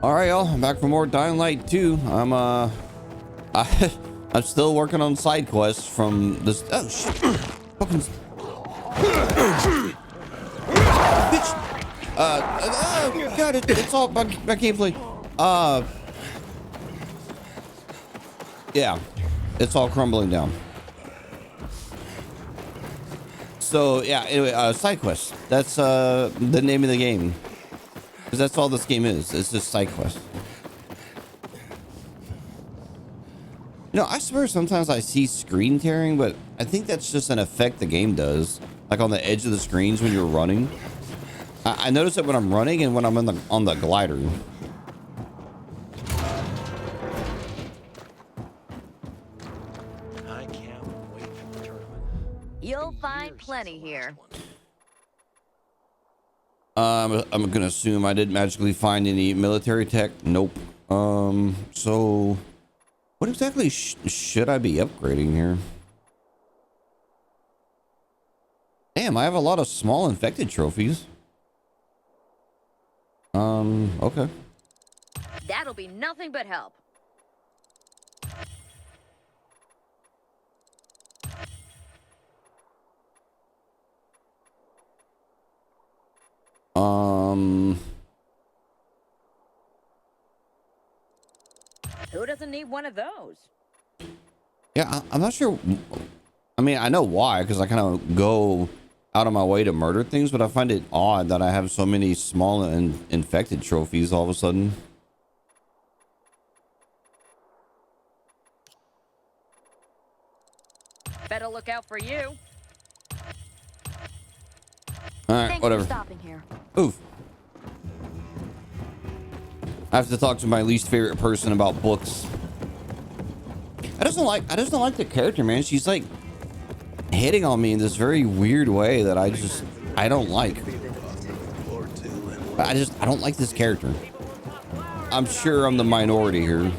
All right, y'all. I'm back for more Dying Light 2. I'm still working on side quests from this. Oh shit! Fucking bitch. God, it's all my gameplay. Yeah, it's all crumbling down. So yeah, anyway, side quests. That's the name of the game. Because that's all this game is. It's just side quests. You know, I swear sometimes I see screen tearing, but I think that's just an effect the game does. Like on the edge of the screens when you're running. I notice it when I'm running and when I'm on the glider. I can't wait for the tournament. You'll find plenty here. I'm gonna assume I didn't magically find any military tech. Nope. So what exactly should I be upgrading here? Damn, I have a lot of small infected trophies. Okay. That'll be nothing but help. Who doesn't need one of those? Yeah, I'm not sure. I mean, I know why, because I kind of go out of my way to murder things, but I find it odd that I have so many small and infected trophies all of a sudden. Better look out for you. All right, Thanks whatever. for stopping here. Oof. I have to talk to my least favorite person about books. I just don't like the character, man. She's like hitting on me in this very weird way that I don't like. I don't like this character. I'm sure I'm the minority here.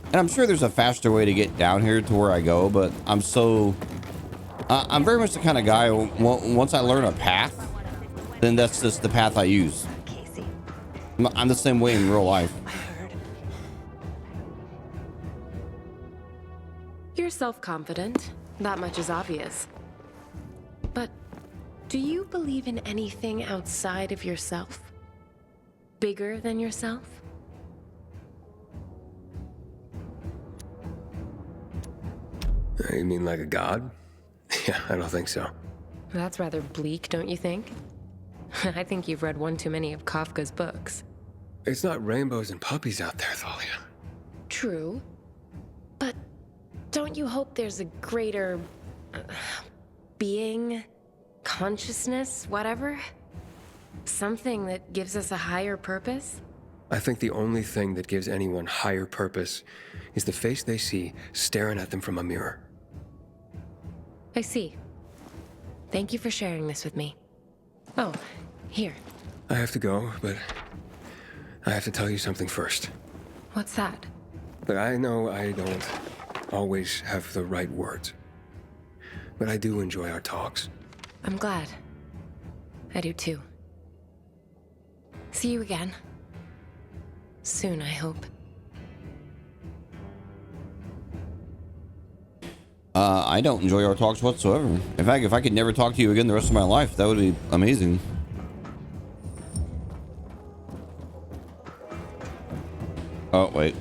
And I'm sure there's a faster way to get down here to where I go, but I'm very much the kind of guy, once I learn a path, then that's just the path I use. I'm the same way in real life. You're self-confident. That much is obvious. But do you believe in anything outside of yourself? Bigger than yourself? You mean like a god? Yeah, I don't think so. That's rather bleak, don't you think? I think you've read one too many of Kafka's books. It's not rainbows and puppies out there, Thalia. True. But don't you hope there's a greater being, consciousness, whatever? Something that gives us a higher purpose? I think the only thing that gives anyone higher purpose is the face they see staring at them from a mirror. I see. Thank you for sharing this with me. Oh, here. I have to go, but I have to tell you something first. What's that? Look, I know I don't always have the right words, but I do enjoy our talks. I'm glad. I do too. See you again. Soon, I hope. I don't enjoy our talks whatsoever. In fact, if I could never talk to you again the rest of my life, that would be amazing. Oh, wait.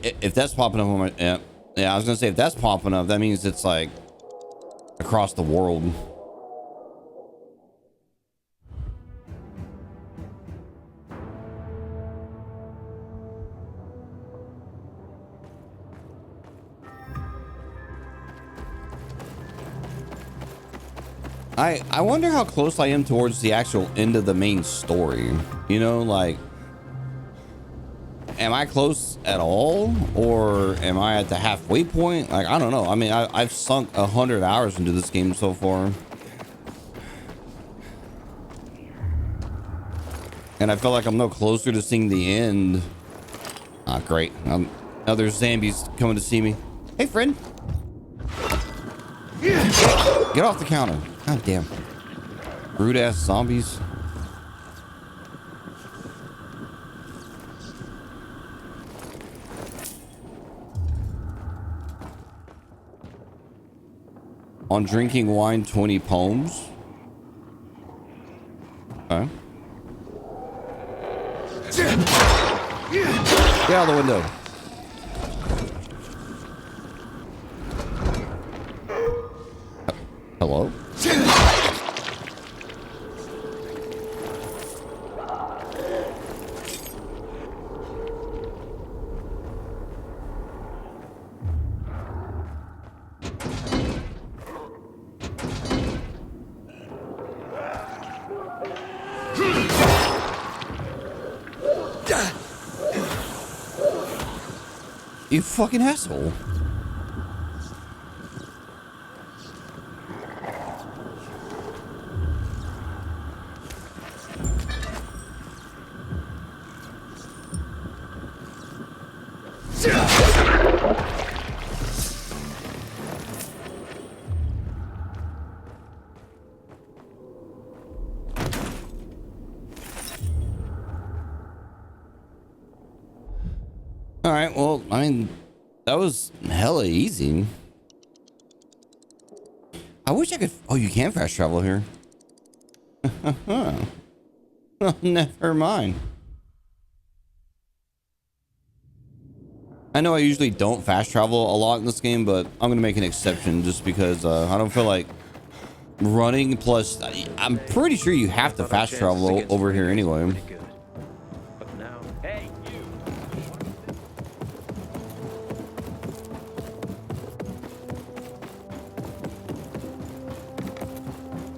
If that's popping up on my... Yeah, I was gonna say, if that's popping up, that means it's like across the world. I wonder how close I am towards the actual end of the main story. You know, like, am I close at all, or am I at the halfway point? Like, I don't know. I mean, I've sunk 100 hours into this game so far, and I feel like I'm no closer to seeing the end. Ah, great. Now there's zombies coming to see me. Hey, friend. Get off the counter. God damn. Rude ass zombies. On drinking wine, 20 poems. Okay. Get out of the window. Hello? You fucking asshole. All right, well, I mean, that was hella easy. I wish I could. Oh, you can fast travel here. Never mind. I know I usually don't fast travel a lot in this game, but I'm gonna make an exception just because I don't feel like running. Plus, I'm pretty sure you have to fast travel over here anyway. But now, hey, you.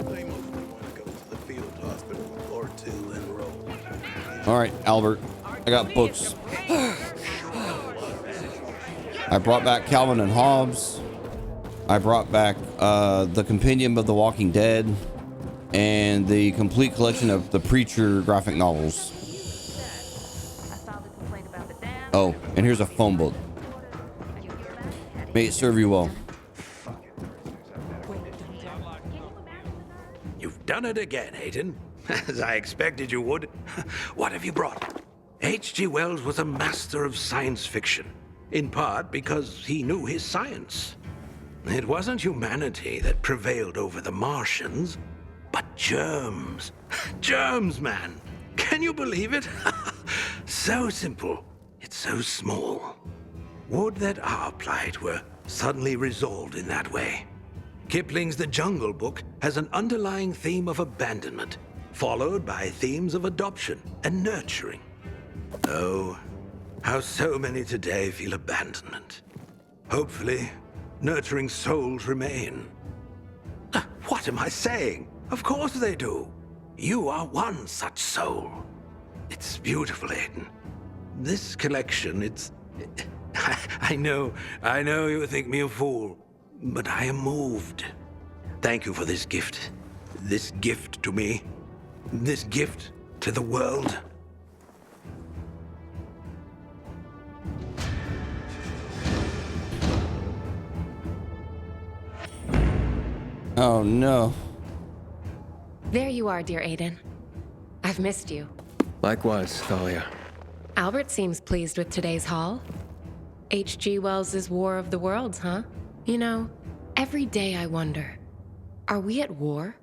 They mostly want to go to the field hospital or to enroll. All right, Albert, I got books. I brought back Calvin and Hobbes. I brought back the Compendium of the Walking Dead and the complete collection of the Preacher graphic novels. Oh, and here's a phone book. May it serve you well. You've done it again, Aiden. As I expected you would. What have you brought? H.G. Wells was a master of science fiction, in part because he knew his science. It wasn't humanity that prevailed over the Martians, but germs. Germs, man. Can you believe it? So simple, yet so small. Would that our plight were suddenly resolved in that way. Kipling's The Jungle Book has an underlying theme of abandonment, followed by themes of adoption and nurturing. Oh, how so many today feel abandonment. Hopefully, nurturing souls remain. What am I saying? Of course they do. You are one such soul. It's beautiful, Aiden. This collection, it's... I know you think me a fool, but I am moved. Thank you for this gift. This gift to me. This gift to the world. Oh no. There you are, dear Aiden. I've missed you. Likewise, Thalia. Albert seems pleased with today's haul. H.G. Wells' War of the Worlds, huh? You know, every day I wonder, are we at war?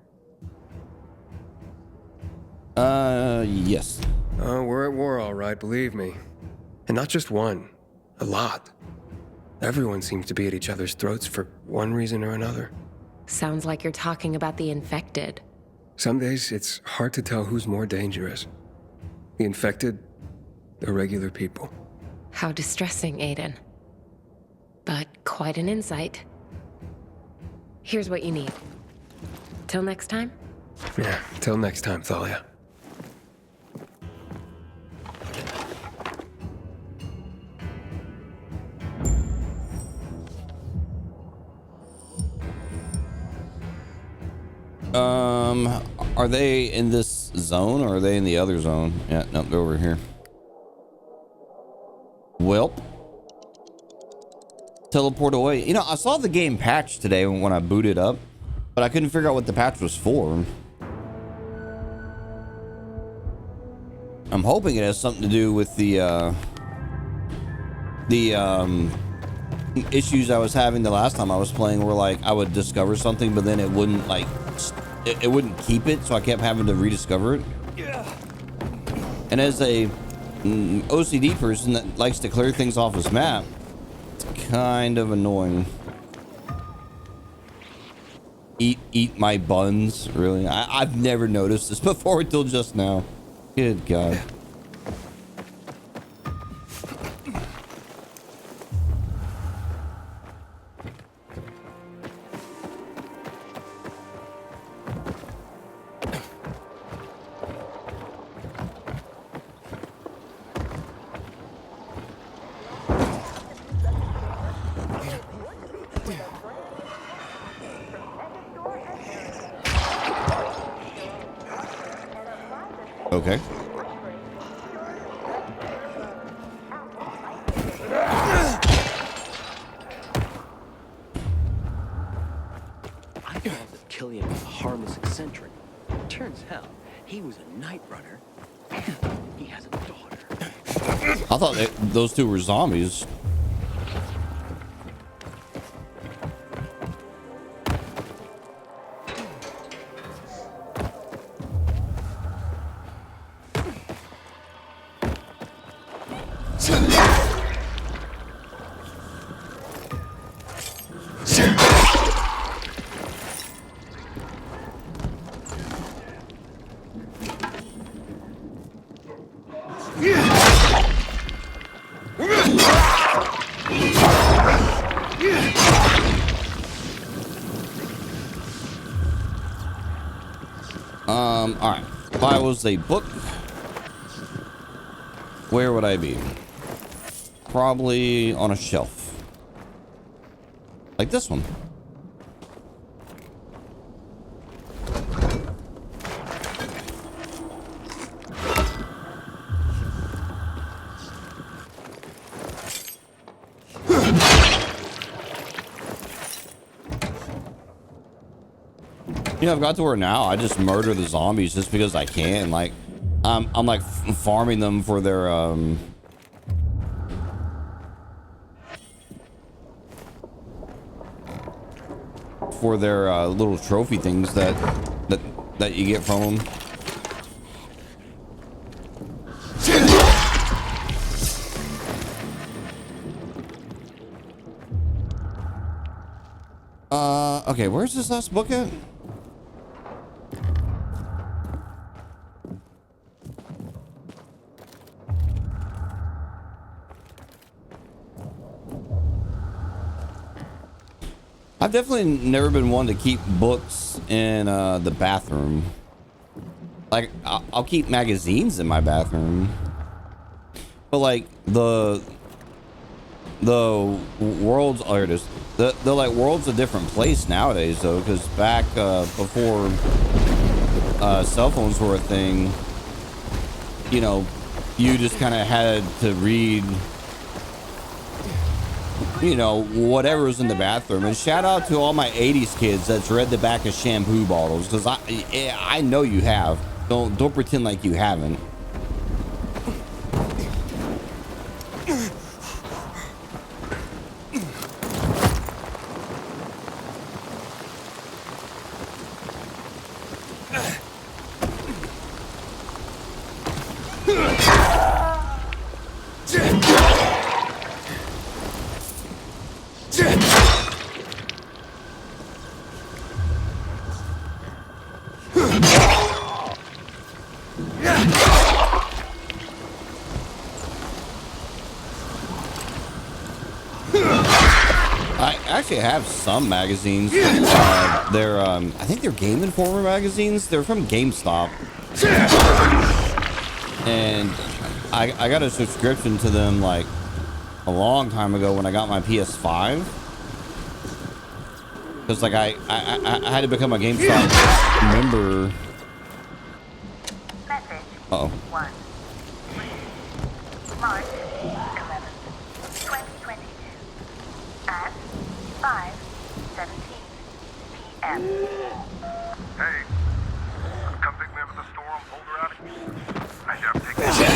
Yes. We're at war, all right, believe me. And not just one, a lot. Everyone seems to be at each other's throats for one reason or another. Sounds like you're talking about the infected. Some days, it's hard to tell who's more dangerous. The infected, or regular people. How distressing, Aiden. But quite an insight. Here's what you need. Till next time? Yeah, till next time, Thalia. Are they in this zone or are they in the other zone? Yeah, no, they're over here. Welp. Teleport away. You know, I saw the game patch today when I booted up, but I couldn't figure out what the patch was for. I'm hoping it has something to do with the issues I was having the last time I was playing, where like I would discover something, but then it wouldn't like it wouldn't keep it, so I kept having to rediscover it. And as a OCD person that likes to clear things off his map, it's kind of annoying. Eat my buns, really? I've never noticed this before until just now. Good God. Okay. I thought that Killian was a harmless eccentric. Turns out he was a night runner and he has a daughter. I thought those two were zombies. All right. If I was a book, where would I be? Probably on a shelf. Like this one. You know, I've got to where now I just murder the zombies just because I can. Like, I'm like farming them for their little trophy things that you get from them. Okay, where's this last book at? I've definitely never been one to keep books in the bathroom. Like, I'll keep magazines in my bathroom, but like the world's artist, the like world's a different place nowadays though, because back before cell phones were a thing, you know, you just kind of had to read, you know, whatever was in the bathroom. And shout out to all my 80s kids that's read the back of shampoo bottles, because I know you have. Don't pretend like you haven't. I have some magazines. They're I think they're Game Informer magazines. They're from GameStop, and I got a subscription to them like a long time ago when I got my PS5, because like I had to become a GameStop member. Uh-oh. March 11th, 2022 at 5:17 p.m. Hey, come pick me up at the store on Boulder Alley. I have taken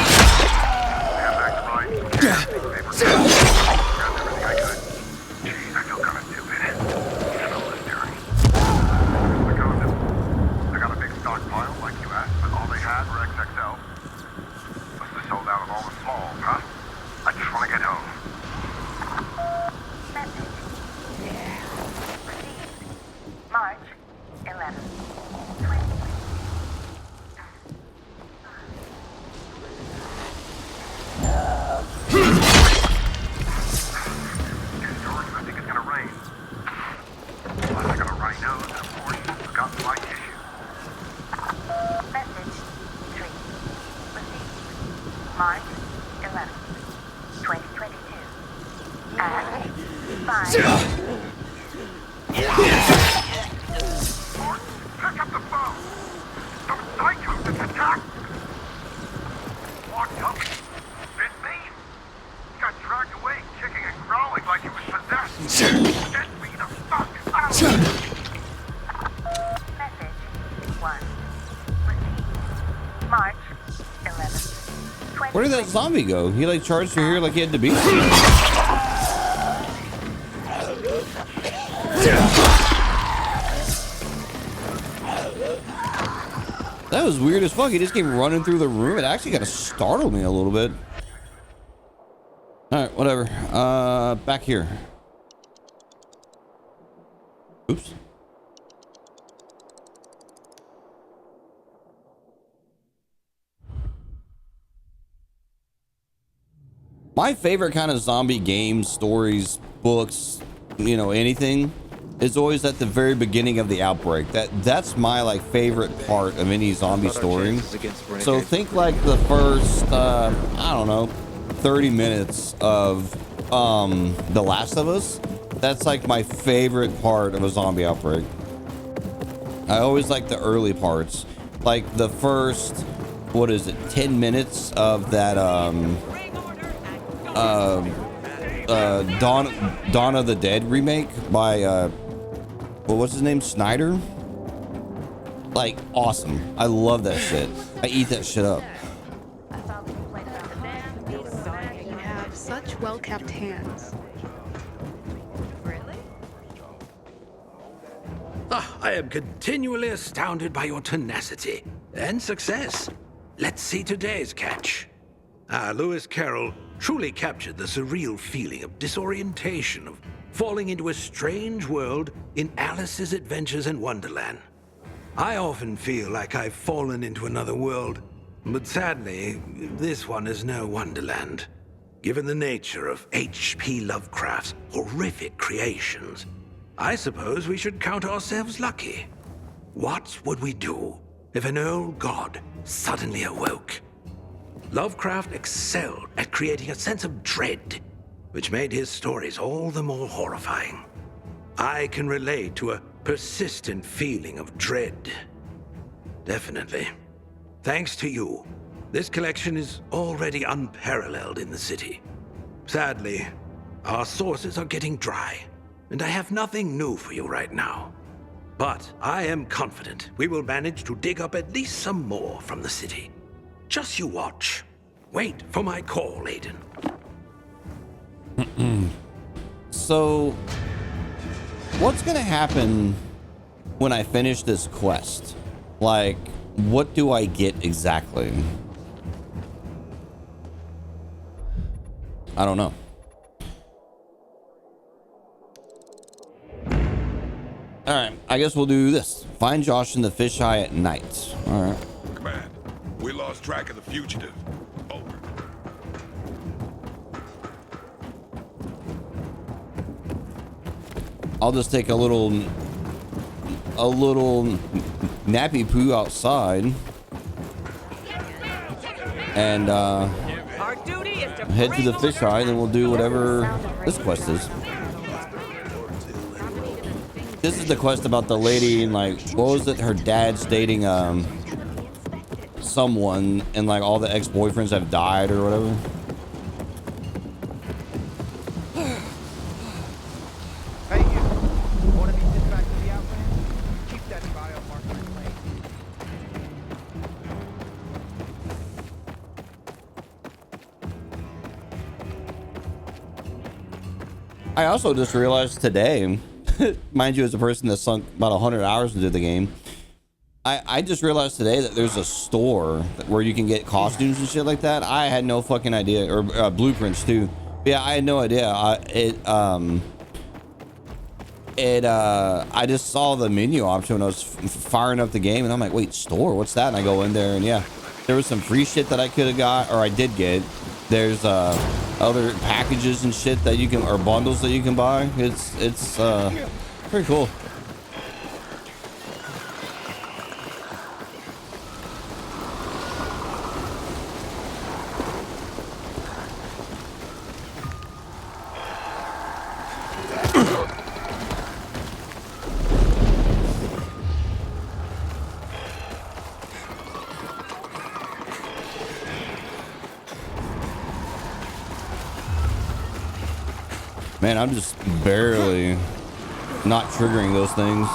Message 3. Received. March 11th, 2022. At 5. Pick up the phone! Those psychos just attacked! Walked up. Bit mean. Got dragged away, kicking and growling like he was possessed. Get me the fuck out! Message 1. Received. March 11th, 2022. Where did that zombie go? He like charged through here like he had to be. That was weird as fuck. He just came running through the room. It actually kind of startled me a little bit. All right, whatever. Back here. Oops. My favorite kind of zombie games, stories, books, you know, anything, is always at the very beginning of the outbreak. That's my like favorite part of any zombie story. So think like the first I don't know, 30 minutes of The Last of Us. That's like my favorite part of a zombie outbreak. I always like the early parts, like the first, what is it, 10 minutes of that Dawn of the Dead remake by what's his name, Snyder. Like awesome. I love that shit. I eat that shit up. You have such well-kept hands. I am continually astounded by your tenacity and success. Let's see today's catch. Lewis Carroll truly captured the surreal feeling of disorientation, of falling into a strange world in Alice's Adventures in Wonderland. I often feel like I've fallen into another world, but sadly, this one is no Wonderland. Given the nature of H.P. Lovecraft's horrific creations, I suppose we should count ourselves lucky. What would we do if an old god suddenly awoke? Lovecraft excelled at creating a sense of dread, which made his stories all the more horrifying. I can relate to a persistent feeling of dread. Definitely. Thanks to you, this collection is already unparalleled in the city. Sadly, our sources are getting dry, and I have nothing new for you right now. But I am confident we will manage to dig up at least some more from the city. Just you watch. Wait for my call, Aiden. So, what's gonna happen when I finish this quest? Like, what do I get exactly? I don't know. All right, I guess we'll do this. Find Josh in the fisheye at night. All right. Command, we lost track of the fugitive. Over. I'll just take a little nappy poo outside and head to the fisheye, and then we'll do whatever this quest is. This is the quest about the lady and like, what was it? Her dad's dating someone, and like all the ex-boyfriends have died or whatever. Hey, you. Want to be sent back to the Outland? Keep that biomarker in place. I also just realized today, mind you, as a person that sunk about 100 hours into the game, I just realized today that there's a store where you can get costumes and shit like that. I had no fucking idea, or blueprints too. But yeah, I had no idea. I just saw the menu option when I was firing up the game, and I'm like, wait, store? What's that? And I go in there, and yeah, there was some free shit that I could have got, or I did get. There's other packages and shit that you can, or bundles that you can buy. It's pretty cool. Man, I'm just barely not triggering those things.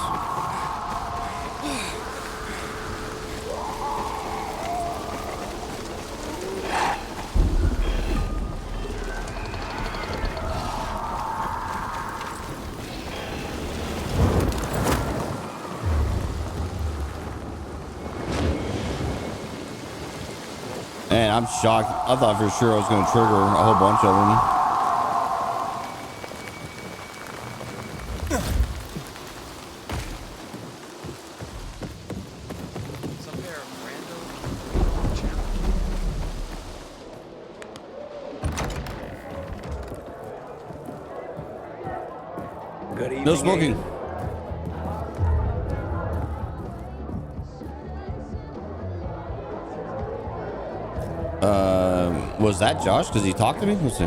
Man, I'm shocked. I thought for sure I was going to trigger a whole bunch of them. Good evening. No smoking. Was that Josh? Because he talked to me? Let's see.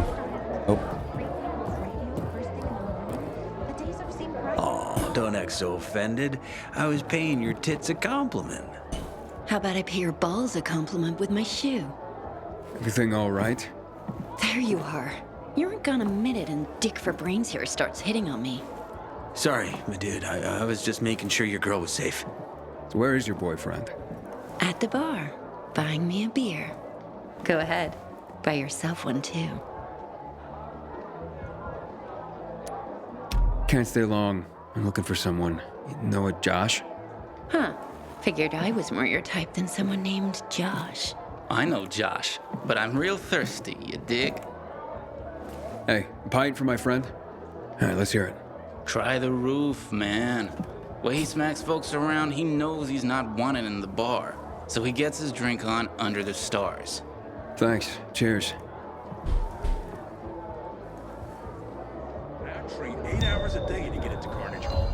Oh. Oh, don't act so offended. I was paying your tits a compliment. How about I pay your balls a compliment with my shoe? Everything all right? There you are. You aren't gone a minute and Dick for Brains here starts hitting on me. Sorry, my dude. I was just making sure your girl was safe. So where is your boyfriend? At the bar, buying me a beer. Go ahead, buy yourself one too. Can't stay long. I'm looking for someone. You know a Josh? Huh. Figured I was more your type than someone named Josh. I know Josh, but I'm real thirsty, you dig? Hey, a pint for my friend? All right, let's hear it. Try the roof, man. When he smacks folks around, he knows he's not wanted in the bar. So he gets his drink on under the stars. Thanks. Cheers. I treat 8 hours a day to get it to Carnage Hall.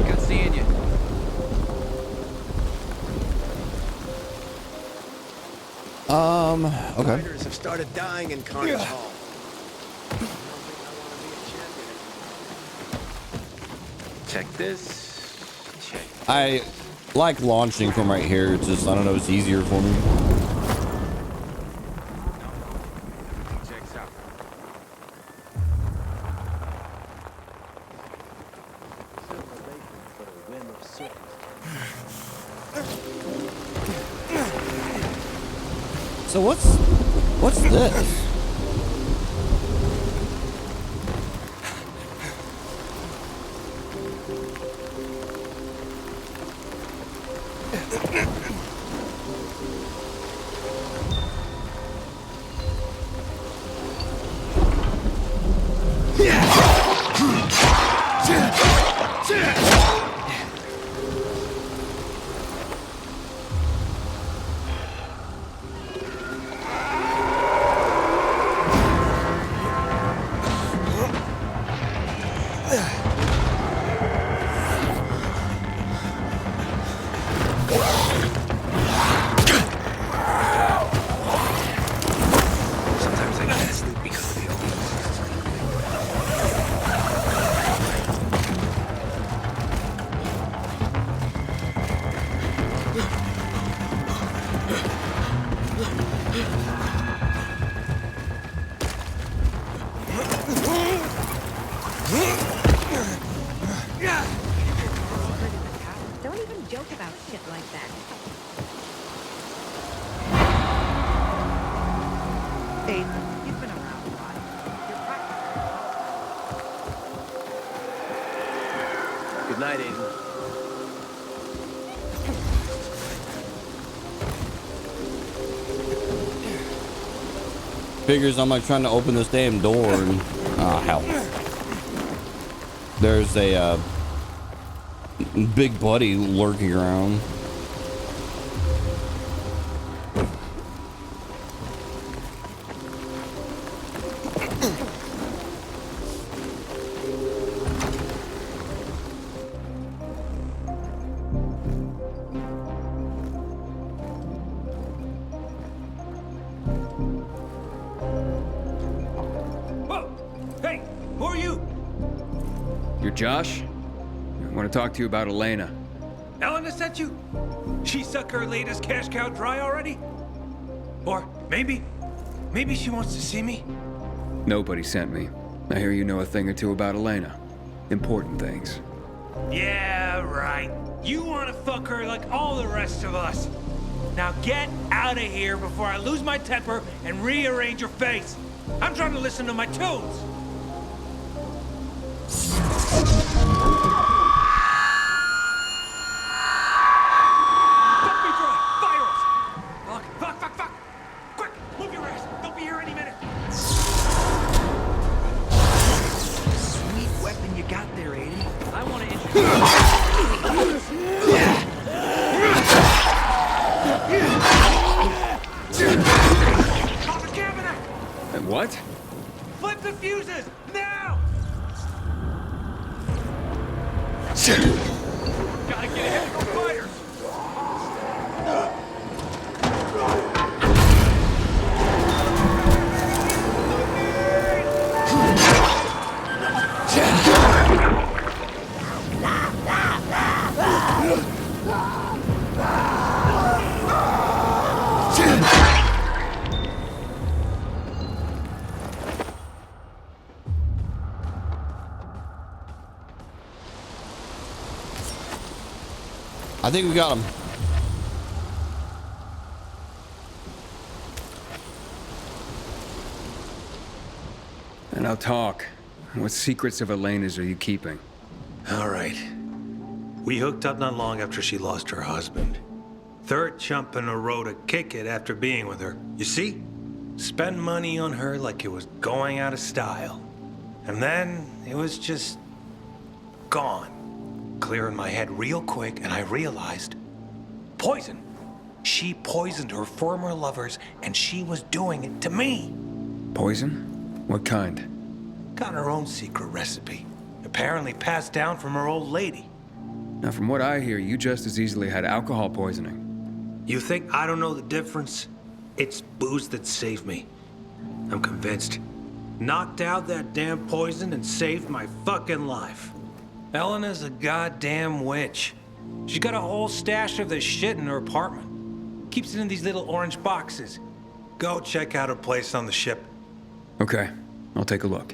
Good seeing you. Okay. Fighters have started dying in Carnage Hall. Check this. Check. I like launching from right here. It's just, I don't know, it's easier for me. Checks out. So what's this? Sometimes I can't sleep because of the omens. Don't even joke about shit like that. Aiden, you've been around a lot. You're practically. Good night, Aiden. Figures I'm like trying to open this damn door and hell. There's a big buddy lurking around. You're Josh? I want to talk to you about Elena. Elena sent you? She sucked her latest cash cow dry already? Or maybe she wants to see me? Nobody sent me. I hear you know a thing or two about Elena. Important things. Yeah, right. You want to fuck her like all the rest of us. Now get out of here before I lose my temper and rearrange your face. I'm trying to listen to my tunes. Fuck me dry! Fire us! Fuck! Quick, move your ass! They'll be here any minute. Sweet weapon you got there, Aiden. I want to introduce. Pop a cabinet! And what? Flip the fuses! Now! Gotta get ahead of the fires! I think we got him. And I'll talk. What secrets of Elena's are you keeping? All right. We hooked up not long after she lost her husband. Third chump in a row to kick it after being with her. You see? Spend money on her like it was going out of style. And then it was just gone. Clear in my head real quick, and I realized poison. She poisoned her former lovers, and she was doing it to me. Poison? What kind? Got her own secret recipe. Apparently passed down from her old lady. Now, from what I hear, you just as easily had alcohol poisoning. You think I don't know the difference? It's booze that saved me. I'm convinced. Knocked out that damn poison and saved my fucking life. Elena's a goddamn witch. She's got a whole stash of this shit in her apartment. Keeps it in these little orange boxes. Go check out her place on the ship. Okay, I'll take a look.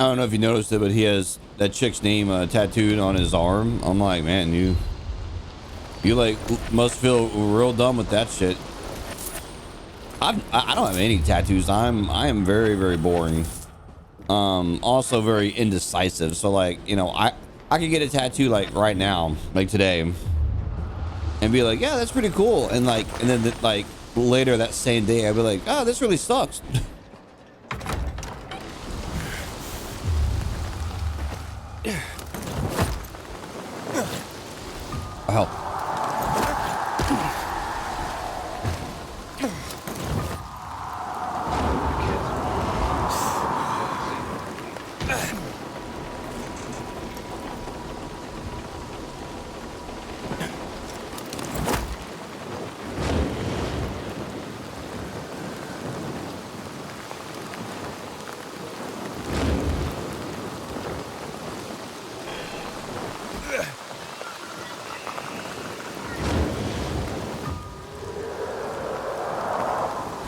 I don't know if you noticed it, but he has that chick's name tattooed on his arm. I'm like, man, you like must feel real dumb with that shit. I don't have any tattoos. I am very, very boring. Also very indecisive. So like, you know, I could get a tattoo like right now, like today, and be like, yeah, that's pretty cool. And like, and then like later that same day, I'd be like, oh, this really sucks. Help.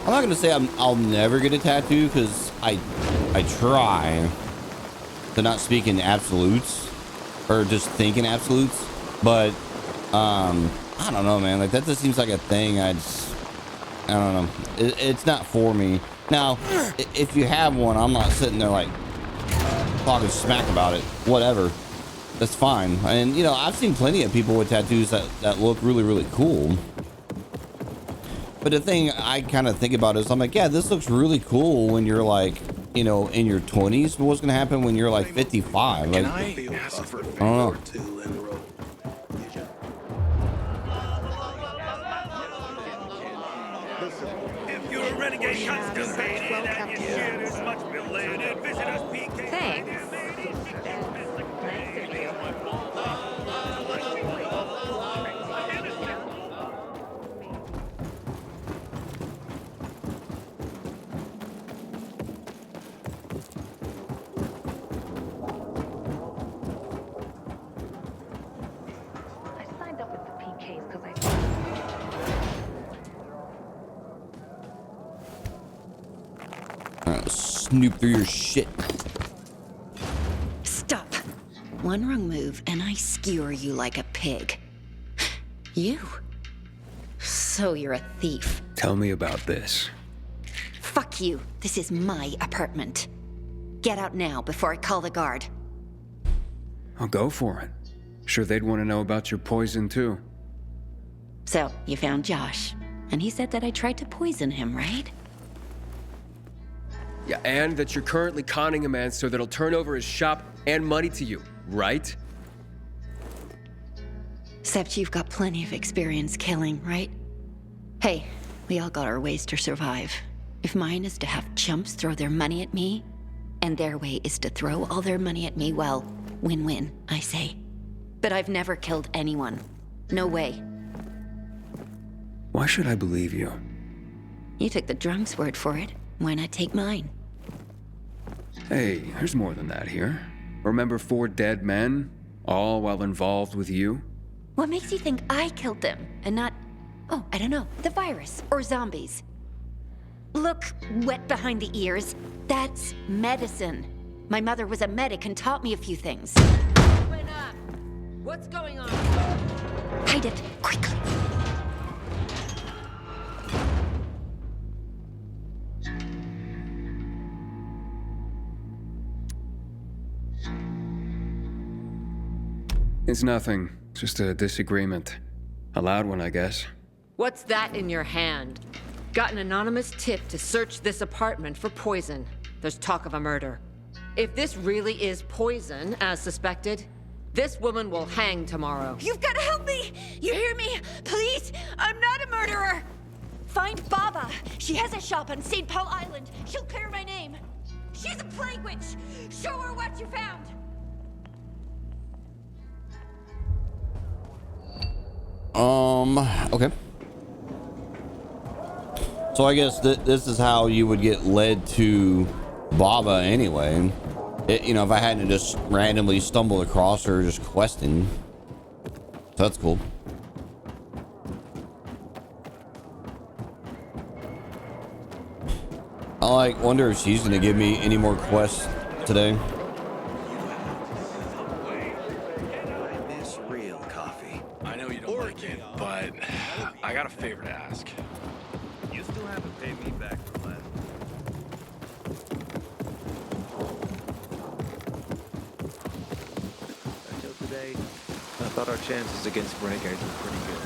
I'm not gonna say I'll never get a tattoo because I try to not speak in absolutes or just think in absolutes, but I don't know, man. Like that just seems like a thing. I don't know. It's not for me. Now, if you have one, I'm not sitting there like talking smack about it. Whatever, that's fine. And you know, I've seen plenty of people with tattoos that look really, really cool. But the thing I kind of think about is I'm like, yeah, this looks really cool when you're like, you know, in your 20s. But what's going to happen when you're like 55? Like, I don't know. If you're a renegade constipated and your shit is much belated, visit us PK. Thanks. snoop through your shit. Stop. One wrong move and I skewer you like a pig. You? So you're a thief. Tell me about this. Fuck you. This is my apartment. Get out now before I call the guard. I'll go for it. Sure they'd want to know about your poison too. So, you found Josh, and he said that I tried to poison him, right? Yeah, and that you're currently conning a man so that he'll turn over his shop and money to you, right? Except you've got plenty of experience killing, right? Hey, we all got our ways to survive. If mine is to have chumps throw their money at me, and their way is to throw all their money at me, well, win-win, I say. But I've never killed anyone. No way. Why should I believe you? You took the drunk's word for it. Why not take mine? Hey, there's more than that here. Remember 4 dead men? All while involved with you? What makes you think I killed them, and not, oh, I don't know, the virus, or zombies? Look, wet behind the ears, that's medicine. My mother was a medic and taught me a few things. Open up! What's going on? Hide it, quickly. It's nothing. Just a disagreement. A loud one, I guess. What's that in your hand? Got an anonymous tip to search this apartment for poison. There's talk of a murder. If this really is poison, as suspected, this woman will hang tomorrow. You've got to help me! You hear me? Please! I'm not a murderer! Find Baba! She has a shop on St. Paul Island. She'll clear my name. She's a plague witch! Show her what you found! Okay. So I guess this is how you would get led to Baba anyway. You know, if I hadn't just randomly stumbled across her just questing. So that's cool. I wonder if she's gonna give me any more quests today. I got a favor to ask. You still haven't paid me back for last. Until today, I thought our chances against renegades were pretty good.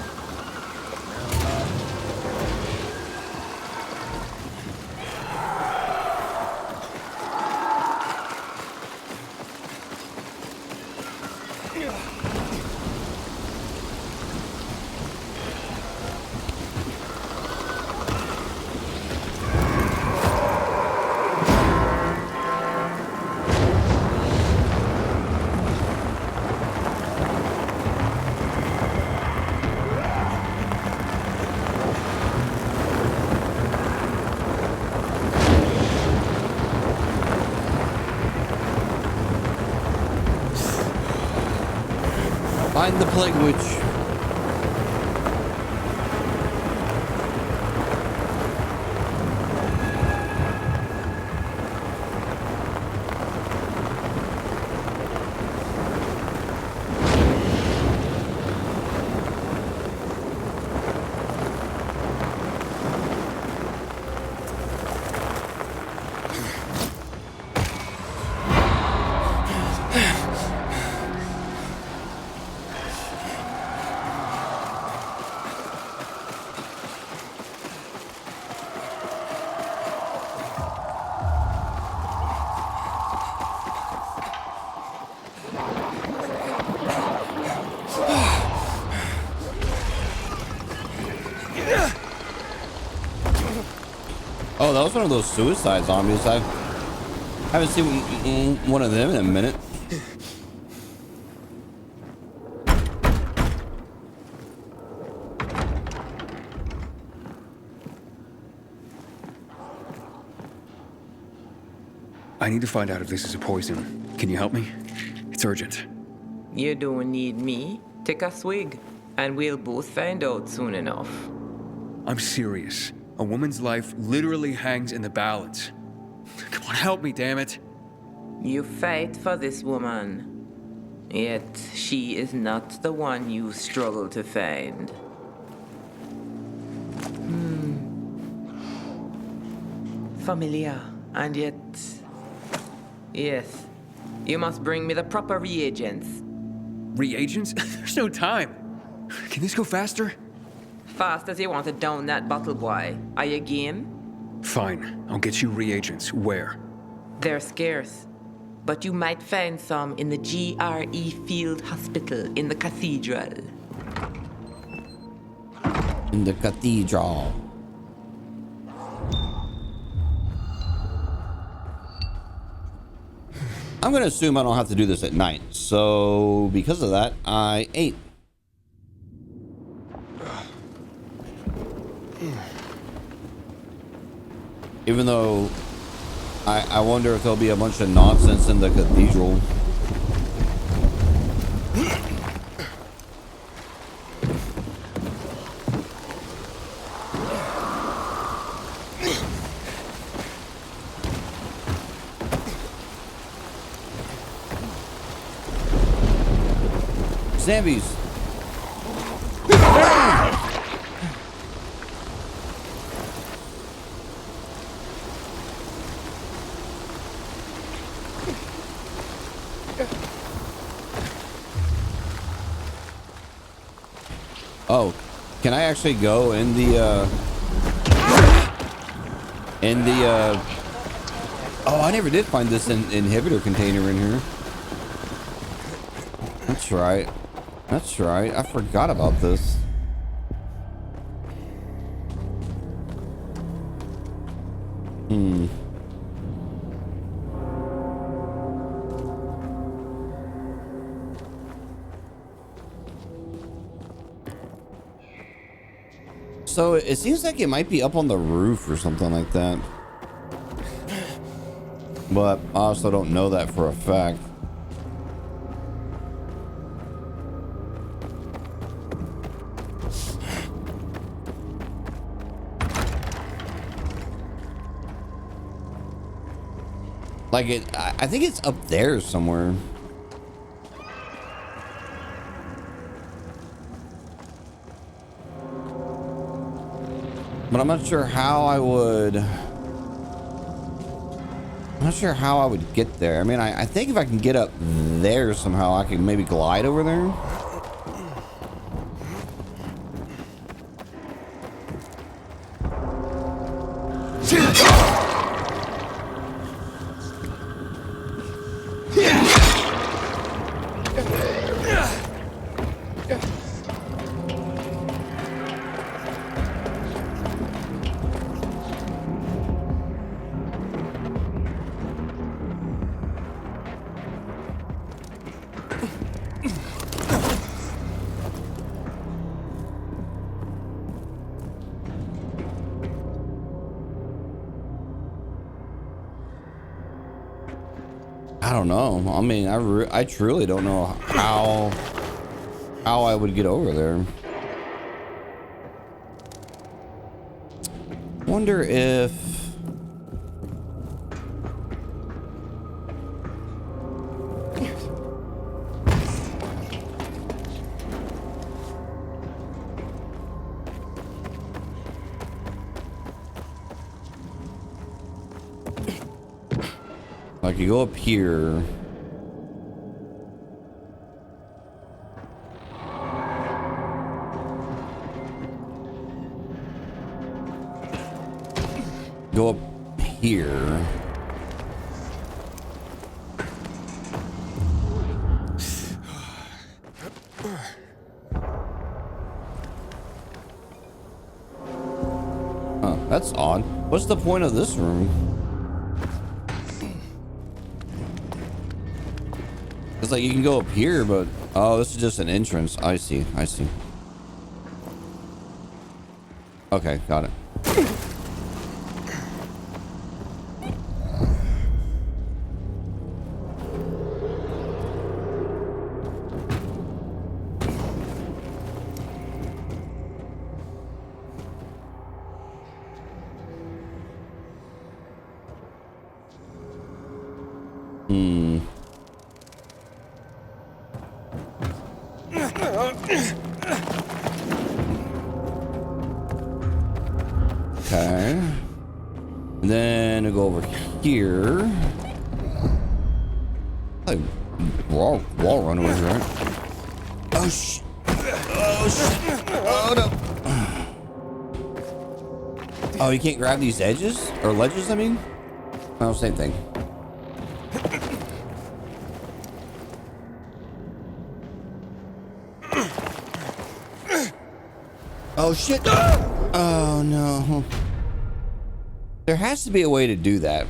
Find the plague witch. Oh, that was one of those suicide zombies. I haven't seen one of them in a minute. I need to find out if this is a poison. Can you help me? It's urgent. You don't need me. Take a swig, and we'll both find out soon enough. I'm serious. A woman's life literally hangs in the balance. Come on, help me, damn it. You fight for this woman, yet she is not the one you struggle to find. Familiar, and yet... Yes, you must bring me the proper reagents. Reagents? There's no time. Can this go faster? Fast as you want to down that bottle, boy. Are you game? Fine, I'll get you reagents. Where? They're scarce, but you might find some in the GRE Field Hospital in the cathedral. In the cathedral. I'm gonna assume I don't have to do this at night, so because of that, I ate. Even though I wonder if there'll be a bunch of nonsense in the cathedral. Zombies. Oh, can I actually go in the oh, I never did find this inhibitor container in here. That's right. That's right. I forgot about this. So it seems like it might be up on the roof or something like that. But I also don't know that for a fact. Like I think it's up there somewhere. But I'm not sure how I would... I'm not sure how I would get there. I mean, I think if I can get up there somehow, I can maybe glide over there. I don't know. I mean, I truly don't know how I would get over there. Wonder if... Like you go up here. Go up here. Huh, that's odd. What's the point of this room? It's like you can go up here, but oh, this is just an entrance. I see. I see. Okay, got it. Hmm. Okay. And then we go over here. Like wall run over here, right? Oh shit. Oh shit. Oh no. Oh, you can't grab these edges or ledges, I mean? Oh, same thing. Oh shit. Oh no. There has to be a way to do that.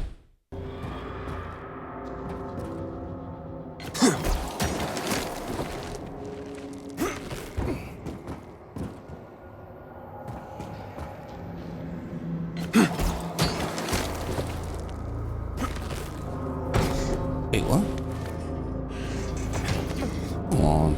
Wait, what? Come on.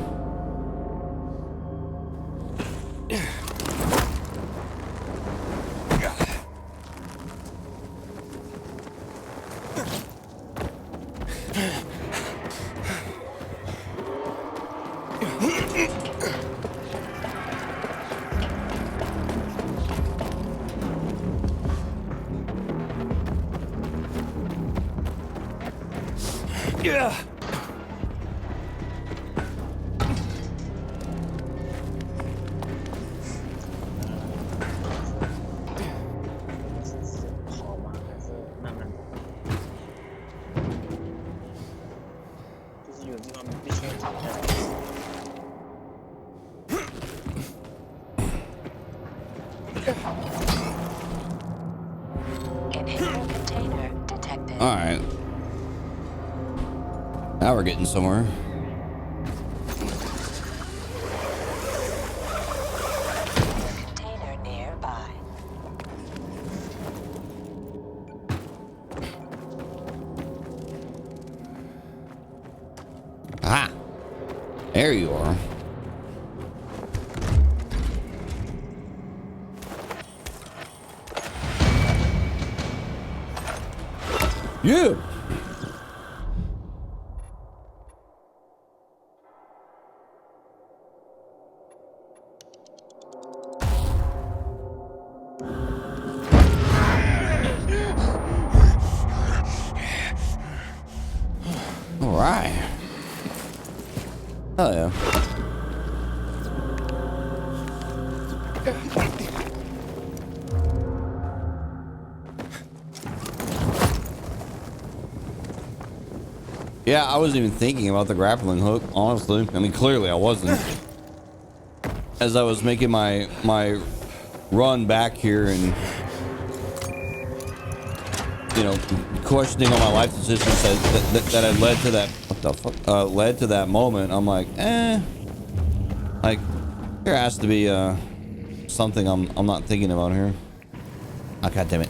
Yeah. All right. Now we're getting somewhere. Container nearby. Ah, there you are. Yeah. All right. Oh yeah. Yeah, I wasn't even thinking about the grappling hook, honestly. I mean, clearly I wasn't. As I was making my run back here and, you know, questioning all my life decisions that had led to that, what the fuck, led to that moment, I'm like, like, there has to be something I'm not thinking about here. Oh, God damn it.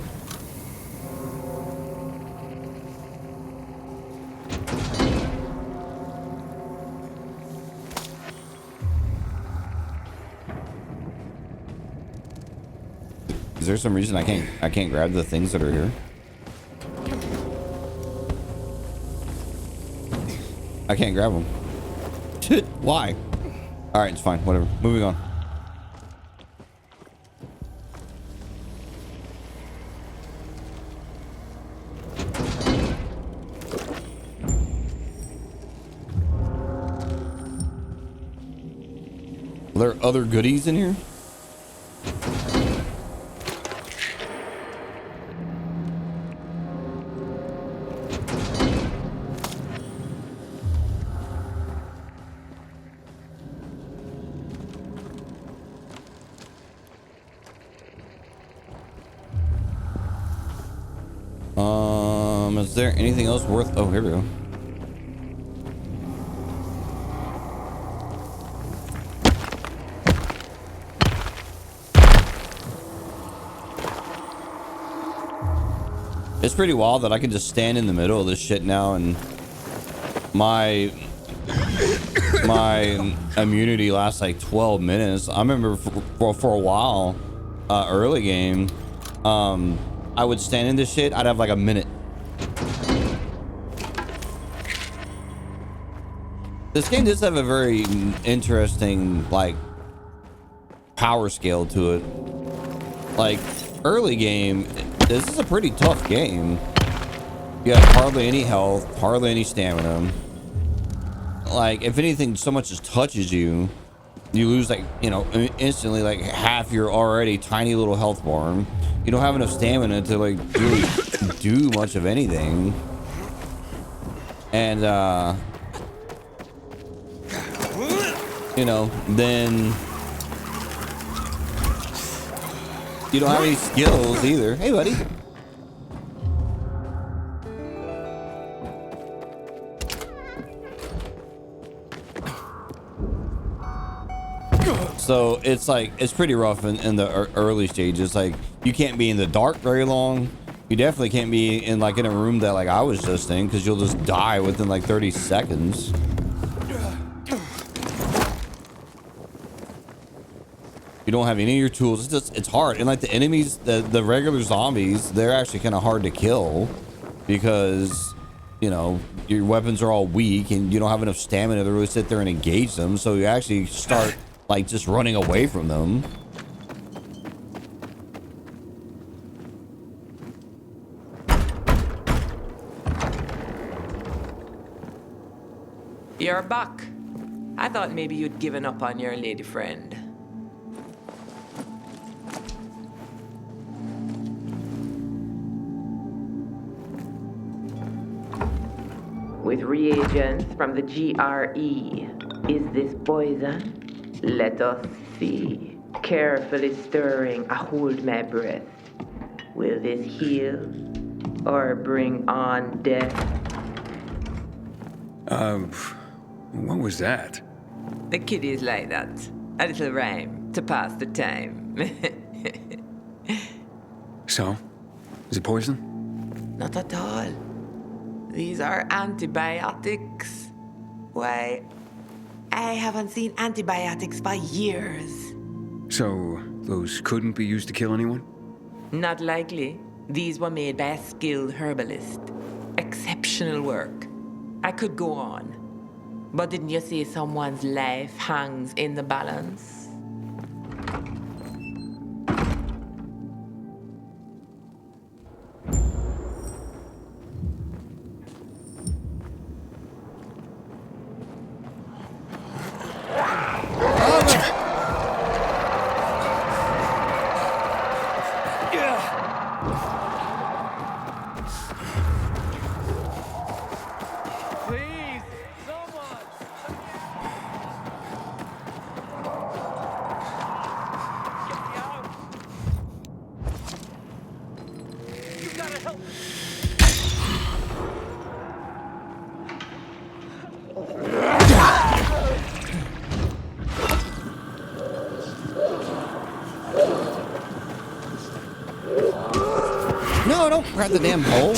Is there some reason I can't grab the things that are here? I can't grab them. Why? All right, it's fine. Whatever. Moving on. Are there other goodies in here? Is there anything else worth? Oh, here we go. It's pretty wild that I can just stand in the middle of this shit now and my immunity lasts like 12 minutes. I remember for a while, early game, I would stand in this shit. I'd have like a minute. This game does have a very interesting, like, power scale to it. Like, early game, this is a pretty tough game. You have hardly any health, hardly any stamina. Like, if anything so much as touches you, you lose, like, you know, instantly, like, half your already tiny little health bar. You don't have enough stamina to, like, really do much of anything. And, you know, then you don't have any skills either. Hey, buddy. So it's like, it's pretty rough in the early stages. Like, you can't be in the dark very long. You definitely can't be in, like, in a room that, like, I was just in, because you'll just die within, like, 30 seconds. You don't have any of your tools. It's just, it's hard. And, like, the enemies, the regular zombies, they're actually kind of hard to kill because, you know, your weapons are all weak and you don't have enough stamina to really sit there and engage them. So you actually start, like, just running away from them. You're back. I thought maybe you'd given up on your lady friend. With reagents from the GRE. Is this poison? Let us see. Carefully stirring, I hold my breath. Will this heal or bring on death? What was that? The kiddies like that. A little rhyme to pass the time. So? Is it poison? Not at all. These are antibiotics. Why, I haven't seen antibiotics for years. So, those couldn't be used to kill anyone? Not likely. These were made by a skilled herbalist. Exceptional work. I could go on. But didn't you say someone's life hangs in the balance? No, don't grab the damn hole.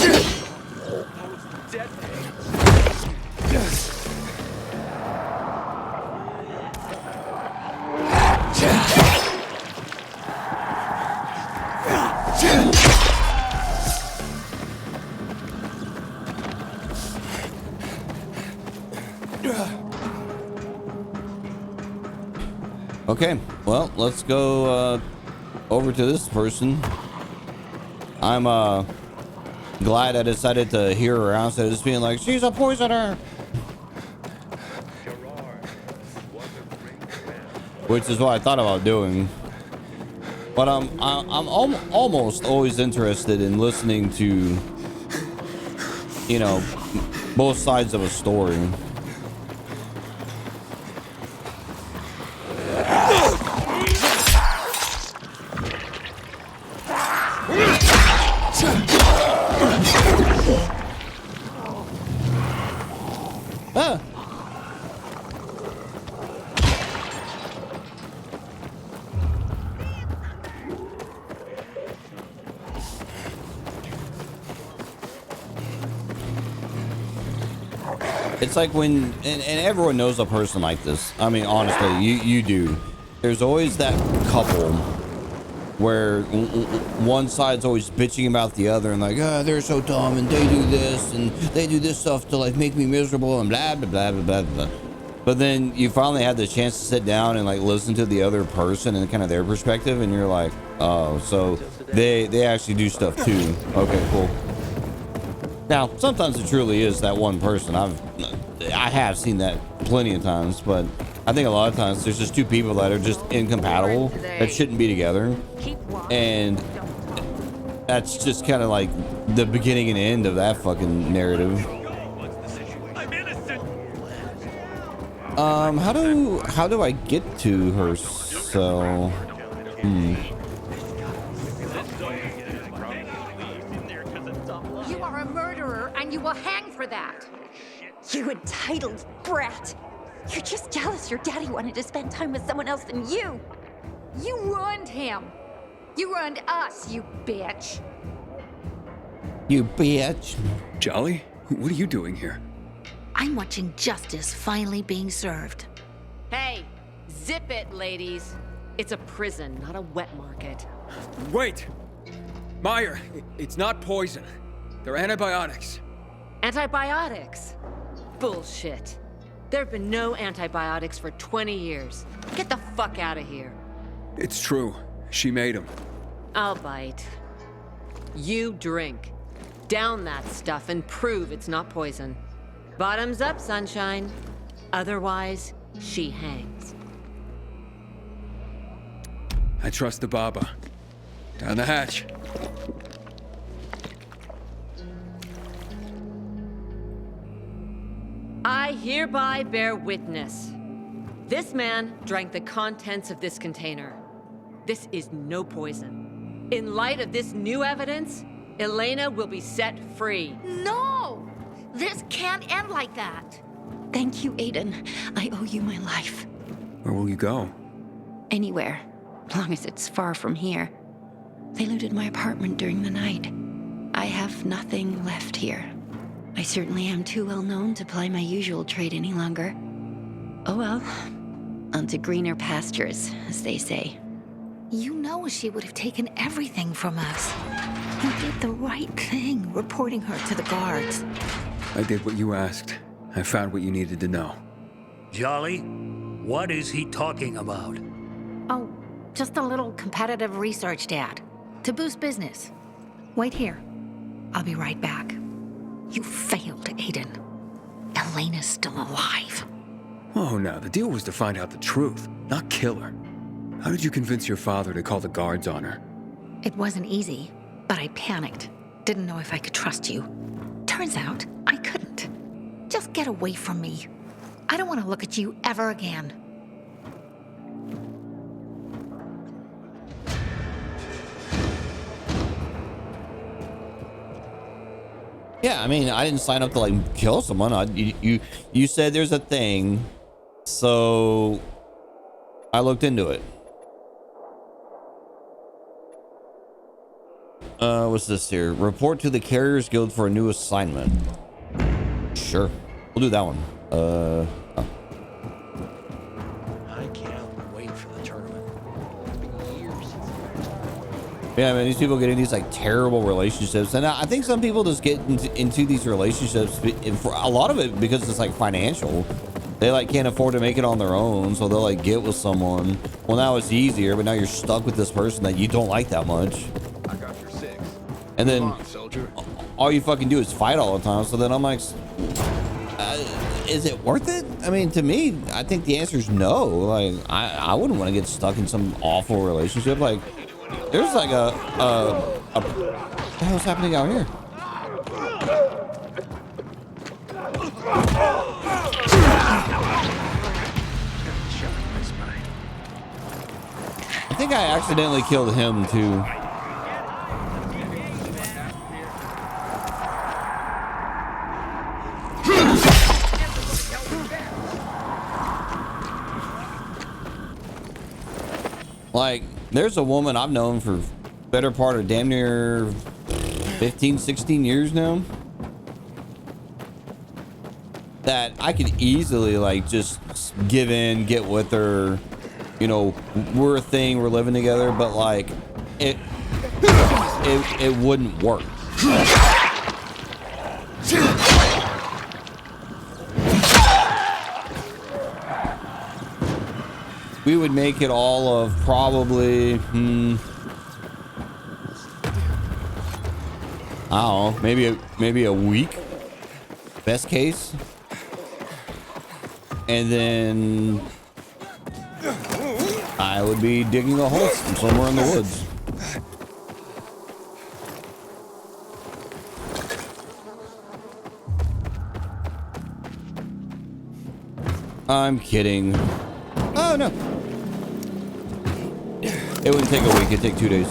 Okay, well, let's go over to this person. I'm glad I decided to hear her out instead of just being like, she's a poisoner, which is what I thought about doing. But I'm almost always interested in listening to, you know, both sides of a story. It's like when, and everyone knows a person like this. I mean, honestly, you do. There's always that couple where one side's always bitching about the other and like, oh, they're so dumb and they do this and they do this stuff to like make me miserable and blah, blah, blah, blah, blah, blah. But then you finally had the chance to sit down and like listen to the other person and kind of their perspective, and you're like, oh, so they actually do stuff too. Okay, cool. Now, sometimes it truly is that one person. I have seen that plenty of times, but I think a lot of times there's just two people that are just incompatible that shouldn't be together, and that's just kind of like the beginning and end of that fucking narrative. How do I get to her cell? You are a murderer, and you will hang for that. You entitled brat. You're just jealous your daddy wanted to spend time with someone else than you. You ruined him. You ruined us, you bitch. You bitch. Jolly? What are you doing here? I'm watching justice finally being served. Hey, zip it, ladies. It's a prison, not a wet market. Wait! Meyer, it's not poison. They're antibiotics. Antibiotics? Bullshit. There have been no antibiotics for 20 years. Get the fuck out of here. It's true. She made them. I'll bite. You drink. Down that stuff and prove it's not poison. Bottoms up, sunshine. Otherwise, she hangs. I trust the Baba. Down the hatch. I hereby bear witness. This man drank the contents of this container. This is no poison. In light of this new evidence, Elena will be set free. No! This can't end like that. Thank you, Aiden. I owe you my life. Where will you go? Anywhere, long as it's far from here. They looted my apartment during the night. I have nothing left here. I certainly am too well known to ply my usual trade any longer. Oh well, on to greener pastures, as they say. You know she would have taken everything from us. You did the right thing, reporting her to the guards. I did what you asked. I found what you needed to know. Jolly, what is he talking about? Oh, just a little competitive research, Dad. To boost business. Wait here. I'll be right back. You failed, Aiden. Elena's still alive. Oh, no, the deal was to find out the truth, not kill her. How did you convince your father to call the guards on her? It wasn't easy, but I panicked. Didn't know if I could trust you. Turns out, I couldn't. Just get away from me. I don't want to look at you ever again. Yeah, I mean, I didn't sign up to like kill someone. You said there's a thing, so I looked into it. What's this here? Report to the Carriers Guild for a new assignment. Sure, we'll do that one. Oh. I can't wait for the tournament. It's been years since Yeah, man, these people get in these like terrible relationships, and I think some people just get into these relationships, and for a lot of it because it's like financial. They like can't afford to make it on their own, so they'll like get with someone. Well, now it's easier, but now you're stuck with this person that you don't like that much. I got your 6. And then Come on, soldier. all you fucking do is fight all the time. So then I'm like, is it worth it? I mean, to me, I think the answer is no. Like, I wouldn't want to get stuck in some awful relationship. Like, there's like what the hell's happening out here? I think I accidentally killed him too. Like, there's a woman I've known for better part of damn near 15, 16 years now that I could easily like just give in, get with her, you know, we're a thing, we're living together, but like it wouldn't work. we would make it all of probably, I don't know, maybe a week, best case. And then I would be digging a hole somewhere in the woods. I'm kidding. Oh, no. It wouldn't take a week. It'd take 2 days.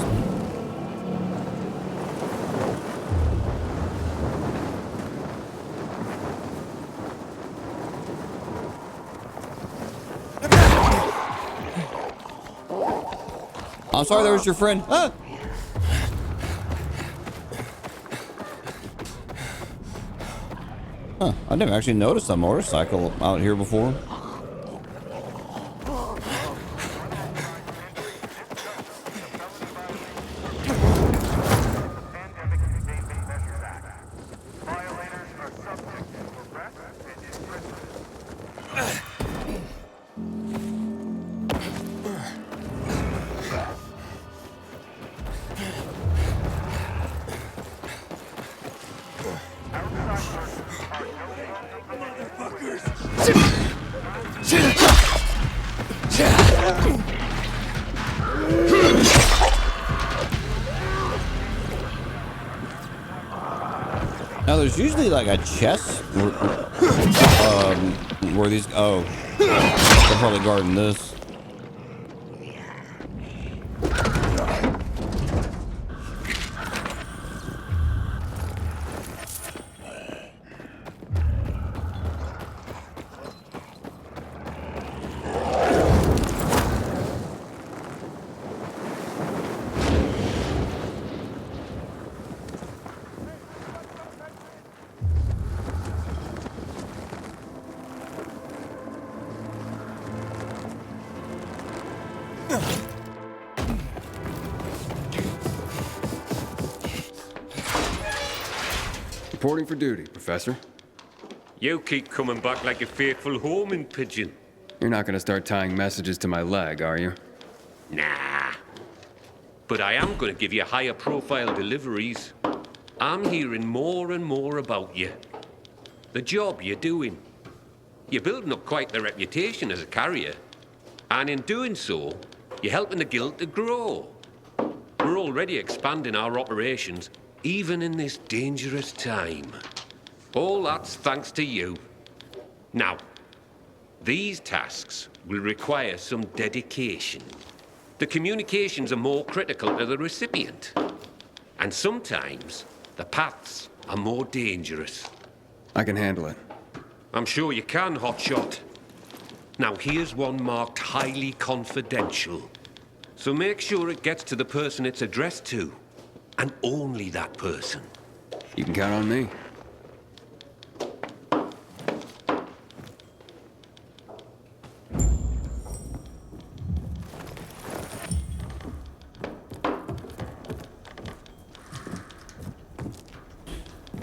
I'm sorry, there was your friend. Ah! Huh, I never actually noticed a motorcycle out here before. Now there's usually like a chest where these, oh, they're probably guarding this. Reporting for duty, Professor. You keep coming back like a faithful homing pigeon. You're not gonna start tying messages to my leg, are you? Nah. But I am gonna give you higher profile deliveries. I'm hearing more and more about you. The job you're doing. You're building up quite the reputation as a carrier. And in doing so, you're helping the guild to grow. We're already expanding our operations, even in this dangerous time. All that's thanks to you. Now, these tasks will require some dedication. The communications are more critical to the recipient. And sometimes, the paths are more dangerous. I can handle it. I'm sure you can, Hotshot. Now, here's one marked highly confidential. So make sure it gets to the person it's addressed to. And only that person. You can count on me.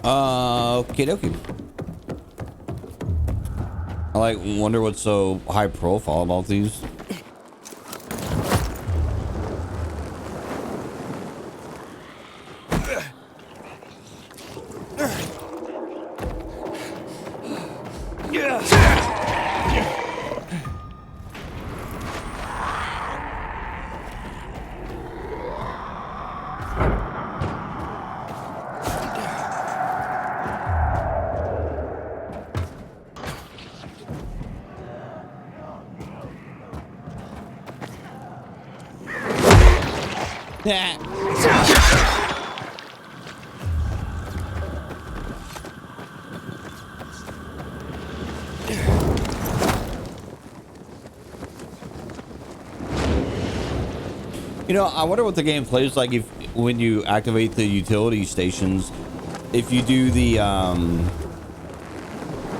Okay, dokie. I like wonder what's so high profile about these. You know, I wonder what the game plays like if when you activate the utility stations, if you do the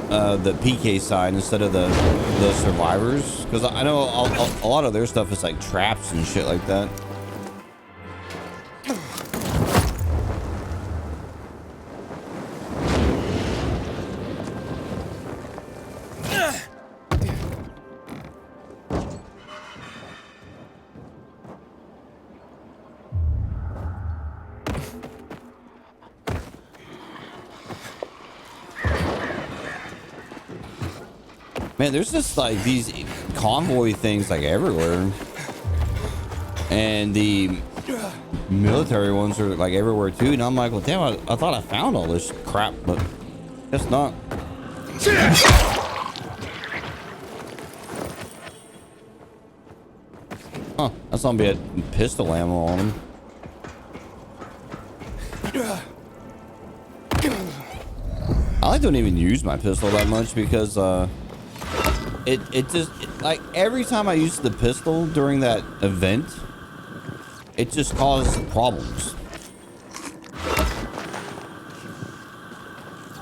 PK side instead of the survivors, because I know a lot of their stuff is like traps and shit like that. Man, there's just like these convoy things like everywhere. And the military ones are like everywhere too. And I'm like, well, damn, I thought I found all this crap, but guess not. Huh, that zombie had pistol ammo on him. I don't even use my pistol that much because it just like every time I use the pistol during that event, it just causes problems.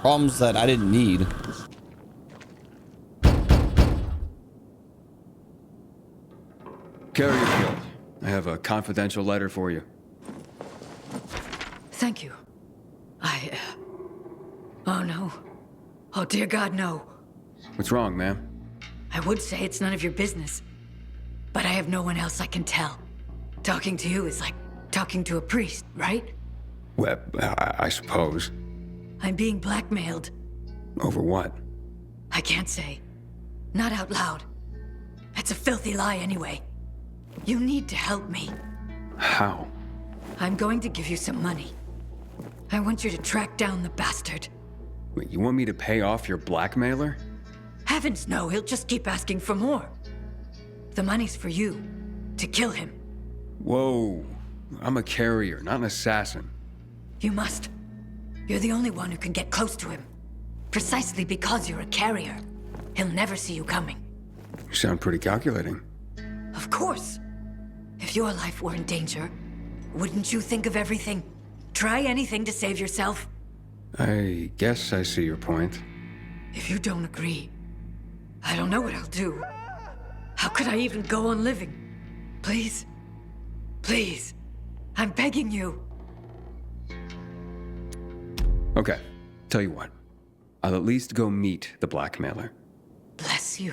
Problems that I didn't need. Carrier Guild, I have a confidential letter for you. Thank you. Oh no. Oh dear God, no. What's wrong, ma'am? I would say it's none of your business, but I have no one else I can tell. Talking to you is like talking to a priest, right? Well, I suppose. I'm being blackmailed. Over what? I can't say. Not out loud. It's a filthy lie anyway. You need to help me. How? I'm going to give you some money. I want you to track down the bastard. Wait, you want me to pay off your blackmailer? Heavens no, he'll just keep asking for more. The money's for you, to kill him. Whoa, I'm a carrier, not an assassin. You must. You're the only one who can get close to him. Precisely because you're a carrier. He'll never see you coming. You sound pretty calculating. Of course. If your life were in danger, wouldn't you think of everything? Try anything to save yourself? I guess I see your point. If you don't agree, I don't know what I'll do. How could I even go on living? Please? Please. I'm begging you. Okay, tell you what. I'll at least go meet the blackmailer. Bless you.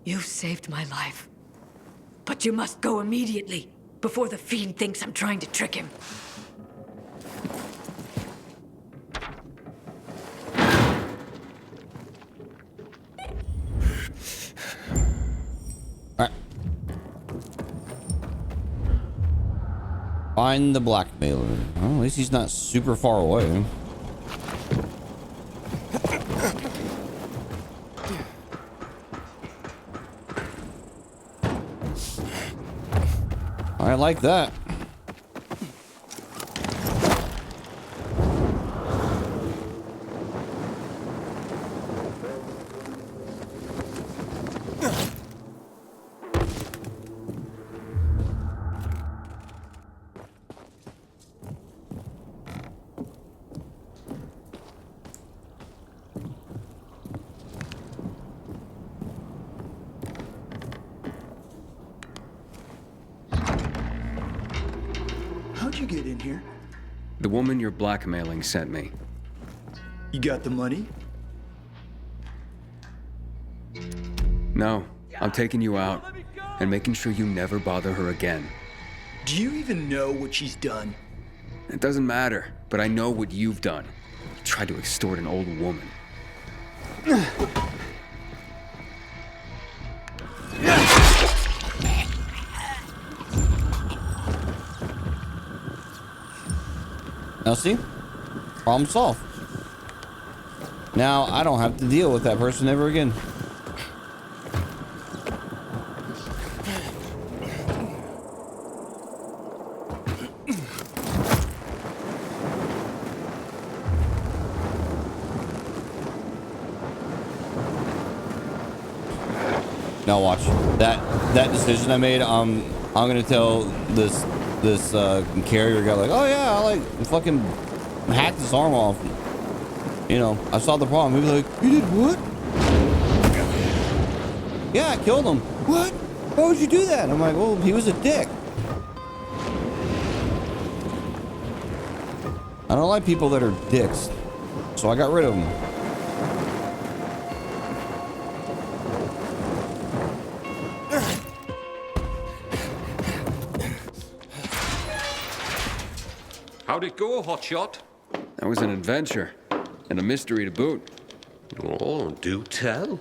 You've saved my life. But you must go immediately, before the fiend thinks I'm trying to trick him. Find the blackmailer. Well, at least he's not super far away. I like that. How'd you get in here? The woman you're blackmailing sent me. You got the money? No, I'm taking you out and making sure you never bother her again. Do you even know what she's done? It doesn't matter, but I know what you've done. You tried to extort an old woman. Now see? Problem solved. Now I don't have to deal with that person ever again. Now watch that decision I made. I'm gonna tell this carrier guy like, oh yeah, I like fucking hacked his arm off. You know, I saw the problem. He'd be like, you did what? Yeah, I killed him. What? Why would you do that? I'm like, well, he was a dick. I don't like people that are dicks, so I got rid of them. How'd it go, Hotshot? That was an adventure. And a mystery to boot. Oh, do tell.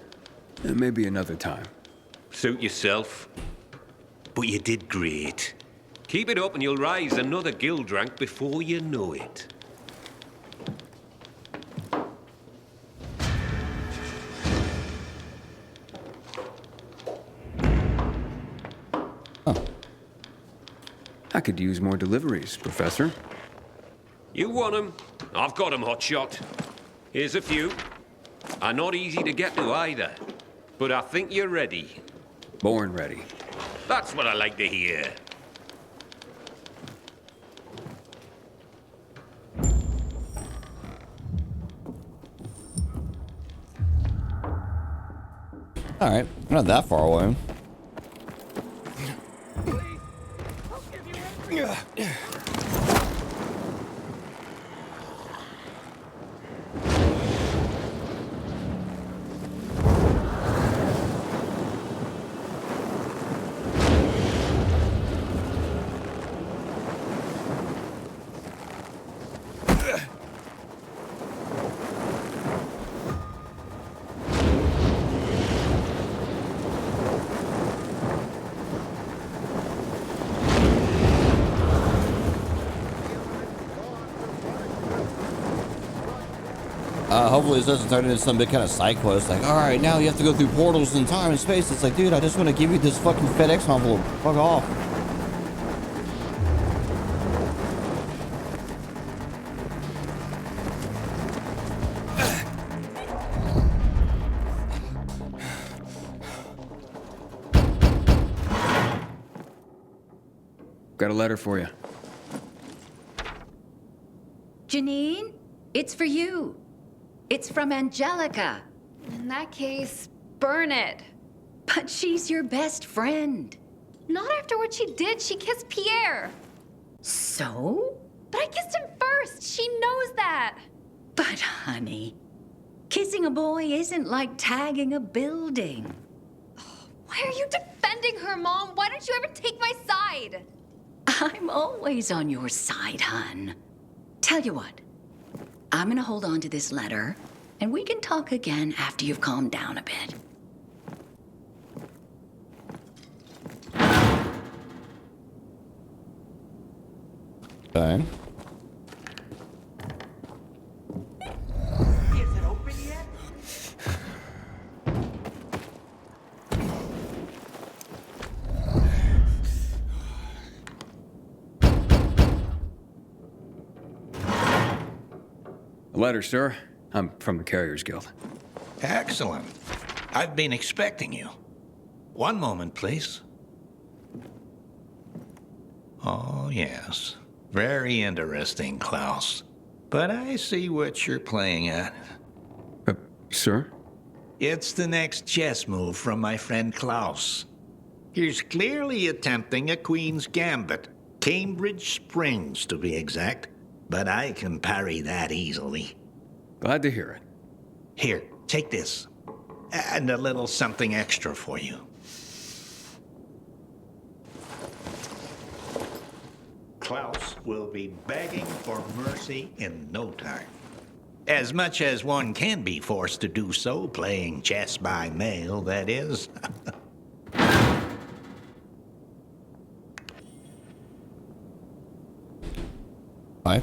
Maybe another time. Suit yourself. But you did great. Keep it up and you'll rise another guild rank before you know it. I could use more deliveries, Professor. You want 'em? I've got 'em, hotshot. Here's a few. Are not easy to get to either. But I think you're ready. Born ready. That's what I like to hear. All right, we're not that far away. Hopefully this doesn't turn into some big kind of side quest. Like, all right, now you have to go through portals in time and space. It's like, dude, I just want to give you this fucking FedEx envelope. Fuck off. Got a letter for you. Janine, it's for you. It's from Angelica. In that case, burn it. But she's your best friend. Not after what she did. She kissed Pierre. So? But I kissed him first. She knows that. But honey, kissing a boy isn't like tagging a building. Why are you defending her, Mom? Why don't you ever take my side? I'm always on your side, hon. Tell you what, I'm gonna hold on to this letter, and we can talk again after you've calmed down a bit. Okay. Is it open yet? A letter, sir. I'm from the Carriers Guild. Excellent. I've been expecting you. One moment, please. Oh, yes. Very interesting, Klaus. But I see what you're playing at. Sir? It's the next chess move from my friend Klaus. He's clearly attempting a Queen's Gambit. Cambridge Springs, to be exact. But I can parry that easily. Glad to hear it. Here, take this. And a little something extra for you. Klaus will be begging for mercy in no time. As much as one can be forced to do so, playing chess by mail, that is. Hi.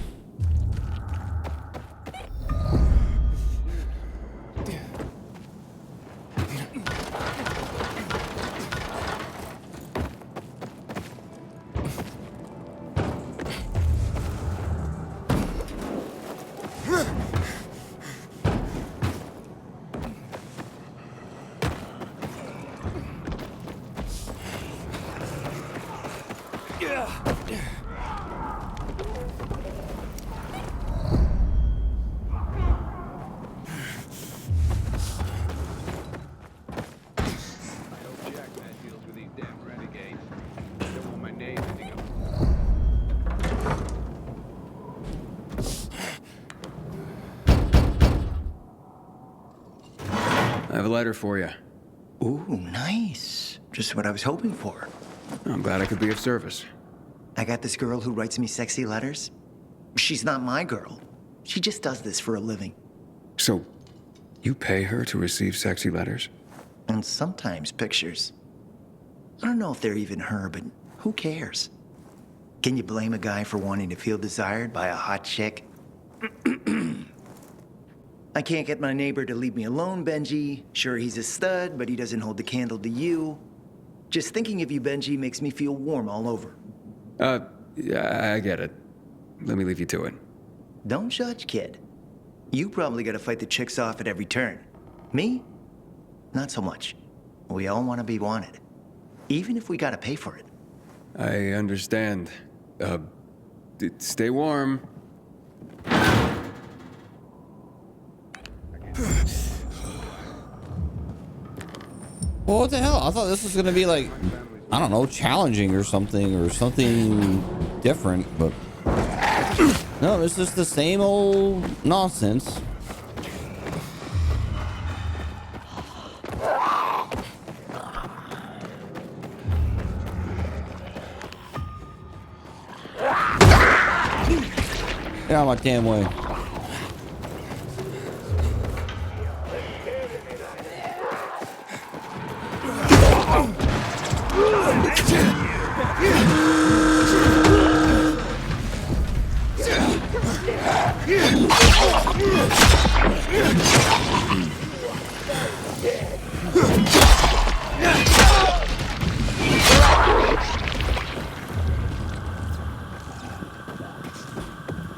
I have a letter for you. Ooh, nice. Just what I was hoping for. I'm glad I could be of service. I got this girl who writes me sexy letters. She's not my girl. She just does this for a living. So, you pay her to receive sexy letters? And sometimes pictures. I don't know if they're even her, but who cares? Can you blame a guy for wanting to feel desired by a hot chick? I can't get my neighbor to leave me alone, Benji. Sure, he's a stud, but he doesn't hold the candle to you. Just thinking of you, Benji, makes me feel warm all over. Yeah, I get it. Let me leave you to it. Don't judge, kid. You probably gotta fight the chicks off at every turn. Me? Not so much. We all want to be wanted. Even if we gotta pay for it. I understand. Stay warm. Well, what the hell? I thought this was gonna be like, I don't know, challenging or something different, but no, it's just the same old nonsense. Get out of my damn way.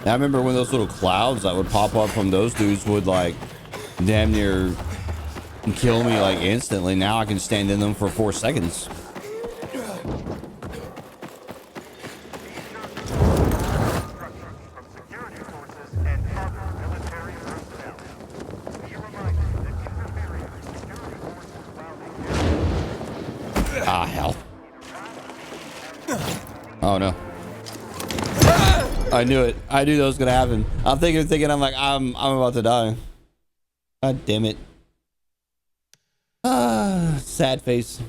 I remember when those little clouds that would pop up from those dudes would like damn near kill me like instantly. Now I can stand in them for 4 seconds. Ah, hell. Oh no. I knew it. I knew that was gonna happen. I'm thinking I'm like, I'm about to die. God damn it. Ah, sad face.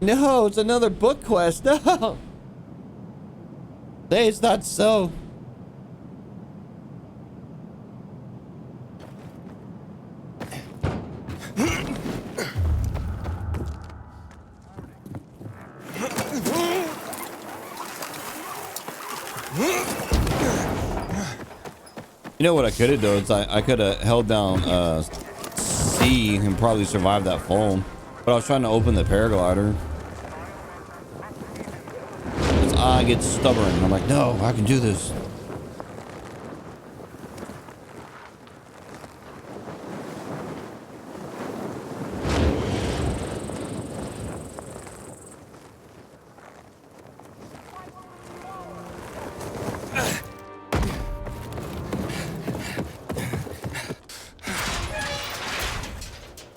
No, it's another book quest. No. Say it's not so. You know what I could have done is I could have held down C and probably survived that fall. But I was trying to open the paraglider. I get stubborn. I'm like, no, I can do this.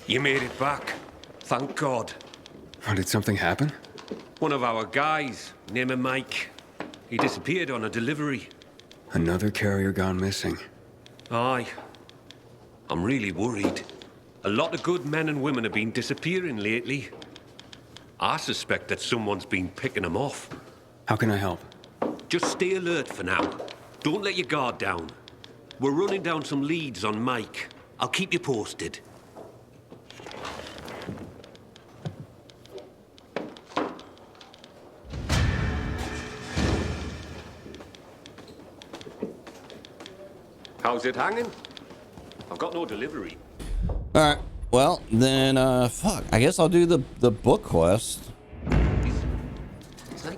You made it back. Thank God. Oh, did something happen? One of our guys, named Mike. He disappeared on a delivery. Another carrier gone missing. Aye. I'm really worried. A lot of good men and women have been disappearing lately. I suspect that someone's been picking them off. How can I help? Just stay alert for now. Don't let your guard down. We're running down some leads on Mike. I'll keep you posted. How's it hanging? I've got no delivery. All right. Well, then, fuck. I guess I'll do the book quest.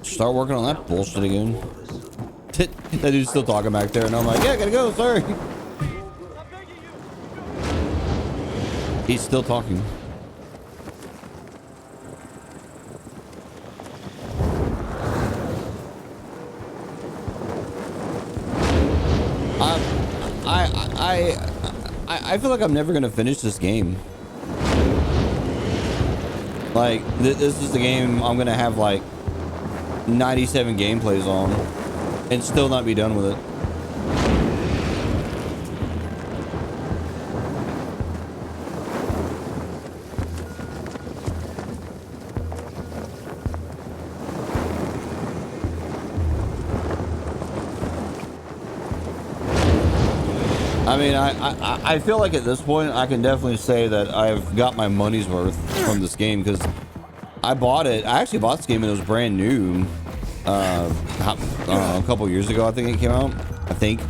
Start working on that bullshit again. That dude's still talking back there, and I'm like, yeah, I gotta go. Sorry. He's still talking. I feel like I'm never gonna finish this game. Like, this is the game I'm gonna have like 97 gameplays on and still not be done with it. I mean, I feel like at this point I can definitely say that I've got my money's worth from this game, because I bought it. I actually bought this game and it was brand new. A couple years ago, I think it came out. I think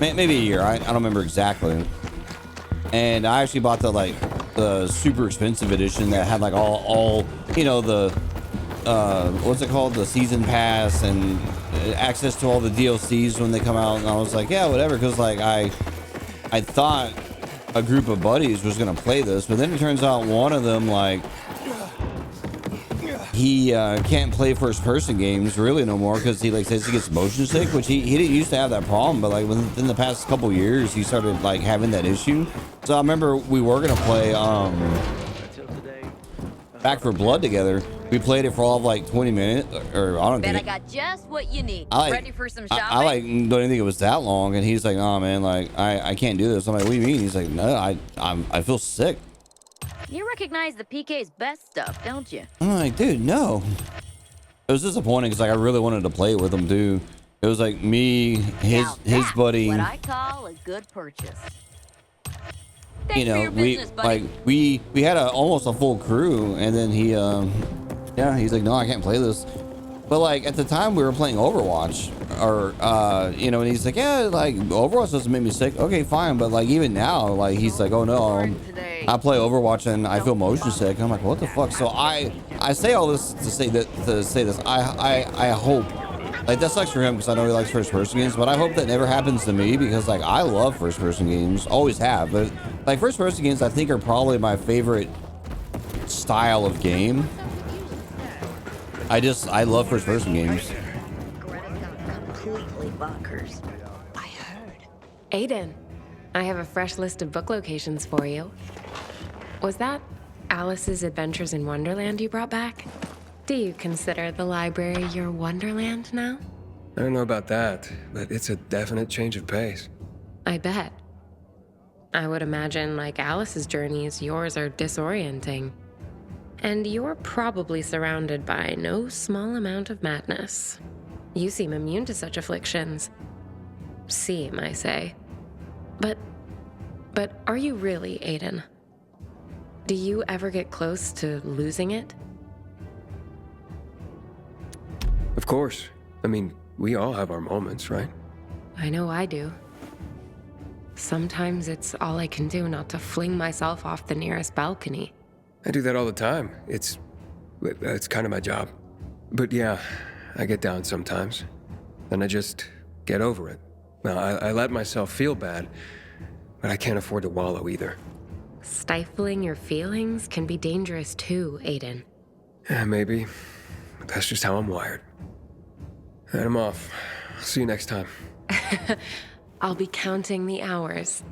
maybe a year. I don't remember exactly. And I actually bought the super expensive edition that had like all you know, the what's it called, the season pass and access to all the DLCs when they come out. And I was like, yeah, whatever, because like I thought a group of buddies was gonna play this, but then it turns out one of them, like, he can't play first person games really no more, because he like says he gets motion sick, which he didn't used to have that problem, but like within the past couple years he started like having that issue. So I remember we were gonna play Back 4 Blood together. We played it for all of like 20 minutes, or I don't Bet think I got just what you need. like, Ready for some shopping? I like don't even think it was that long, and he's like, "Oh man, like I can't do this." I'm like, "What do you mean?" He's like, "No, I feel sick." You recognize the PK's best stuff, don't you? I'm like, "Dude, no." It was disappointing because like I really wanted to play it with him too. It was like me, his buddy. What I call a good purchase. Thanks You for know, your business, buddy. we had almost a full crew, and then he yeah, he's like, "No, I can't play this." But like at the time we were playing Overwatch, or you know, and he's like, "Yeah, like Overwatch doesn't make me sick." Okay, fine, but like even now, like he's like, "Oh no, I play Overwatch and I feel motion sick." I'm like, "What the fuck?" So I say all this to say this. I hope, like, that sucks for him because I know he likes first person games, but I hope that never happens to me, because like I love first person games, always have, but like first person games I think are probably my favorite style of game. I love first person games. Completely bonkers. Aiden, I have a fresh list of book locations for you. Was that Alice's Adventures in Wonderland you brought back? Do you consider the library your Wonderland now? I don't know about that, but it's a definite change of pace. I bet. I would imagine, like Alice's journeys, yours are disorienting. And you're probably surrounded by no small amount of madness. You seem immune to such afflictions. Seem, I say. But are you really, Aiden? Do you ever get close to losing it? Of course. I mean, we all have our moments, right? I know I do. Sometimes it's all I can do not to fling myself off the nearest balcony. I do that all the time. It's kind of my job. But yeah, I get down sometimes. Then I just get over it. Now, I let myself feel bad, but I can't afford to wallow either. Stifling your feelings can be dangerous too, Aiden. Yeah, maybe. But that's just how I'm wired. And I'm off. I'll see you next time. I'll be counting the hours.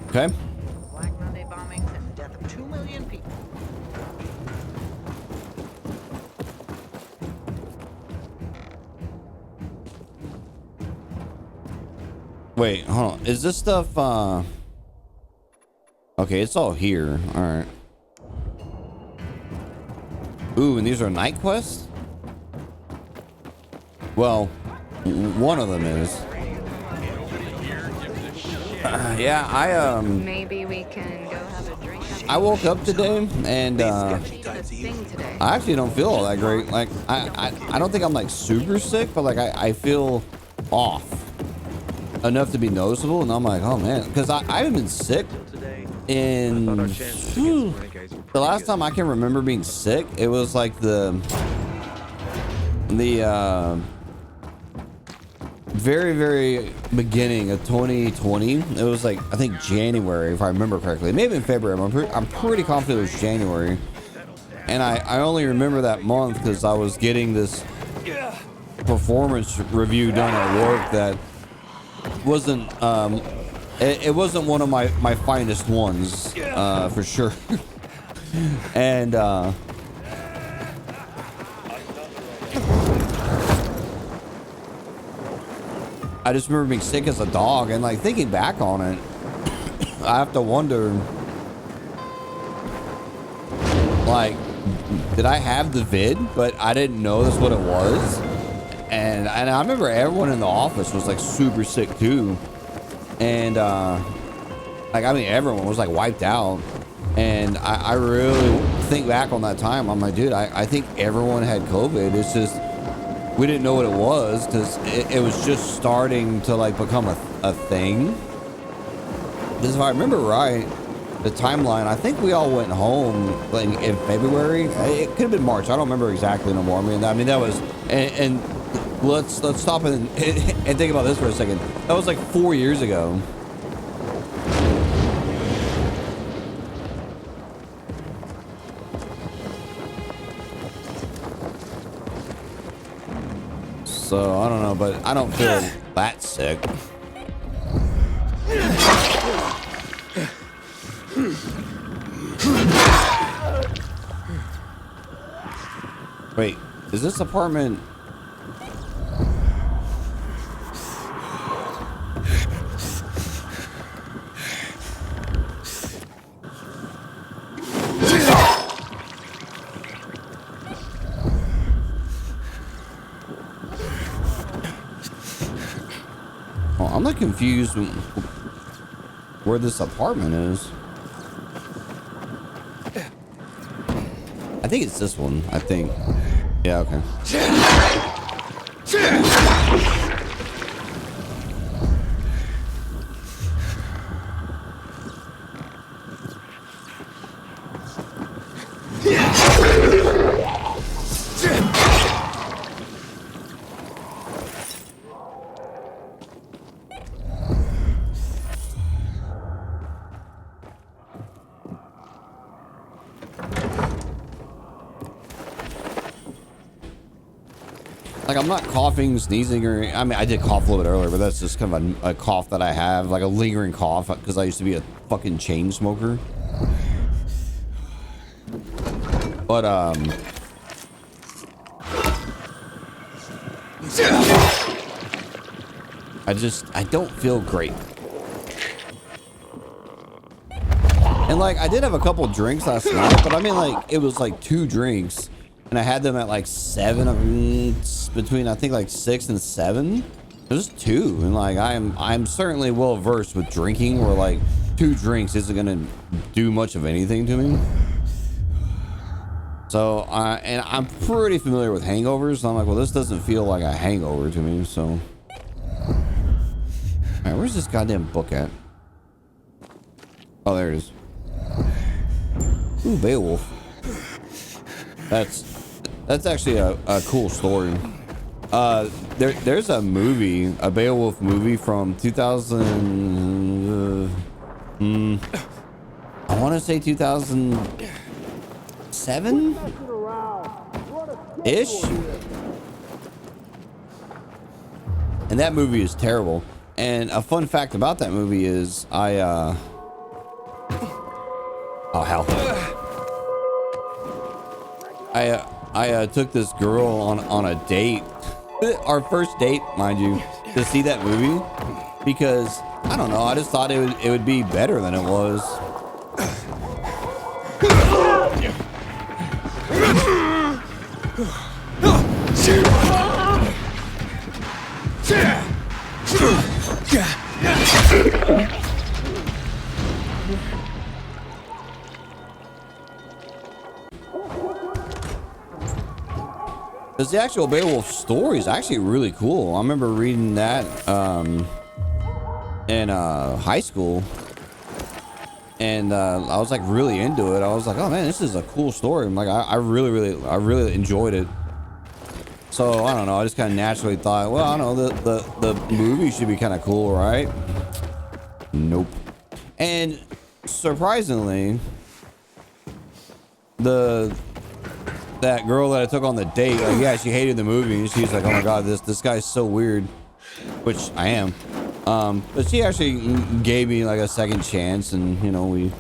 Okay. Black Monday bombings and the death of 2 million people. Wait, hold on. Is this stuff okay, it's all here. All right. Ooh, and these are night quests? Well, one of them is. Yeah, Maybe we can go have a drink. I woke up today and I actually don't feel all that great. Like I don't think I'm like super sick, but like I feel off enough to be noticeable, and I'm like, oh man, because I haven't been sick in the last time I can remember being sick. It was like the very beginning of 2020. It was like, I think January, if I remember correctly. It may have been February. I'm pretty confident it was January. And I only remember that month because I was getting this performance review done at work that wasn't it wasn't one of my finest ones, for sure. And I just remember being sick as a dog, and like thinking back on it, I have to wonder, like, did I have the vid, but I didn't know that's what it was. And I remember everyone in the office was like super sick too. And like, I mean, everyone was like wiped out. And I really think back on that time. I'm like, dude, I think everyone had COVID. It's just, we didn't know what it was because it was just starting to like become a thing. Because if I remember right, the timeline, I think we all went home like in February. It could have been March. I don't remember exactly no more. I mean that was, and let's stop and think about this for a second. That was like 4 years ago. So I don't know, but I don't feel that sick. Wait, is this apartment? Oh, I'm not confused where this apartment is. I think it's this one. I think. Yeah, okay. Like, I'm not coughing, sneezing, or I mean, I did cough a little bit earlier, but that's just kind of a cough that I have, like a lingering cough, because I used to be a fucking chain smoker. But I don't feel great. And like, I did have a couple drinks last night, but I mean, like, it was like 2 drinks. And I had them at like 7, between I think like 6 and 7. It was 2, and like I'm certainly well versed with drinking, where like 2 drinks isn't gonna do much of anything to me. So and I'm pretty familiar with hangovers. So I'm like, well, this doesn't feel like a hangover to me. So, all right, where's this goddamn book at? Oh, there it is. Ooh, Beowulf. That's actually a cool story. There's a movie, a Beowulf movie from 2000. I want to say 2007 ish. And that movie is terrible. And a fun fact about that movie is oh hell. I took this girl on a date, our first date, mind you, to see that movie, because I don't know, I just thought it would be better than it was. Because the actual Beowulf story is actually really cool. I remember reading that in high school, and I was like really into it. I was like, oh man, this is a cool story. I'm like, I really enjoyed it. So I don't know, I just kind of naturally thought, well, I don't know, the movie should be kind of cool, right? Nope. And surprisingly, that girl that I took on the date, like, yeah, she hated the movie, and she's like, oh my god, this guy's so weird, which I am. But she actually gave me like a second chance, and you know, we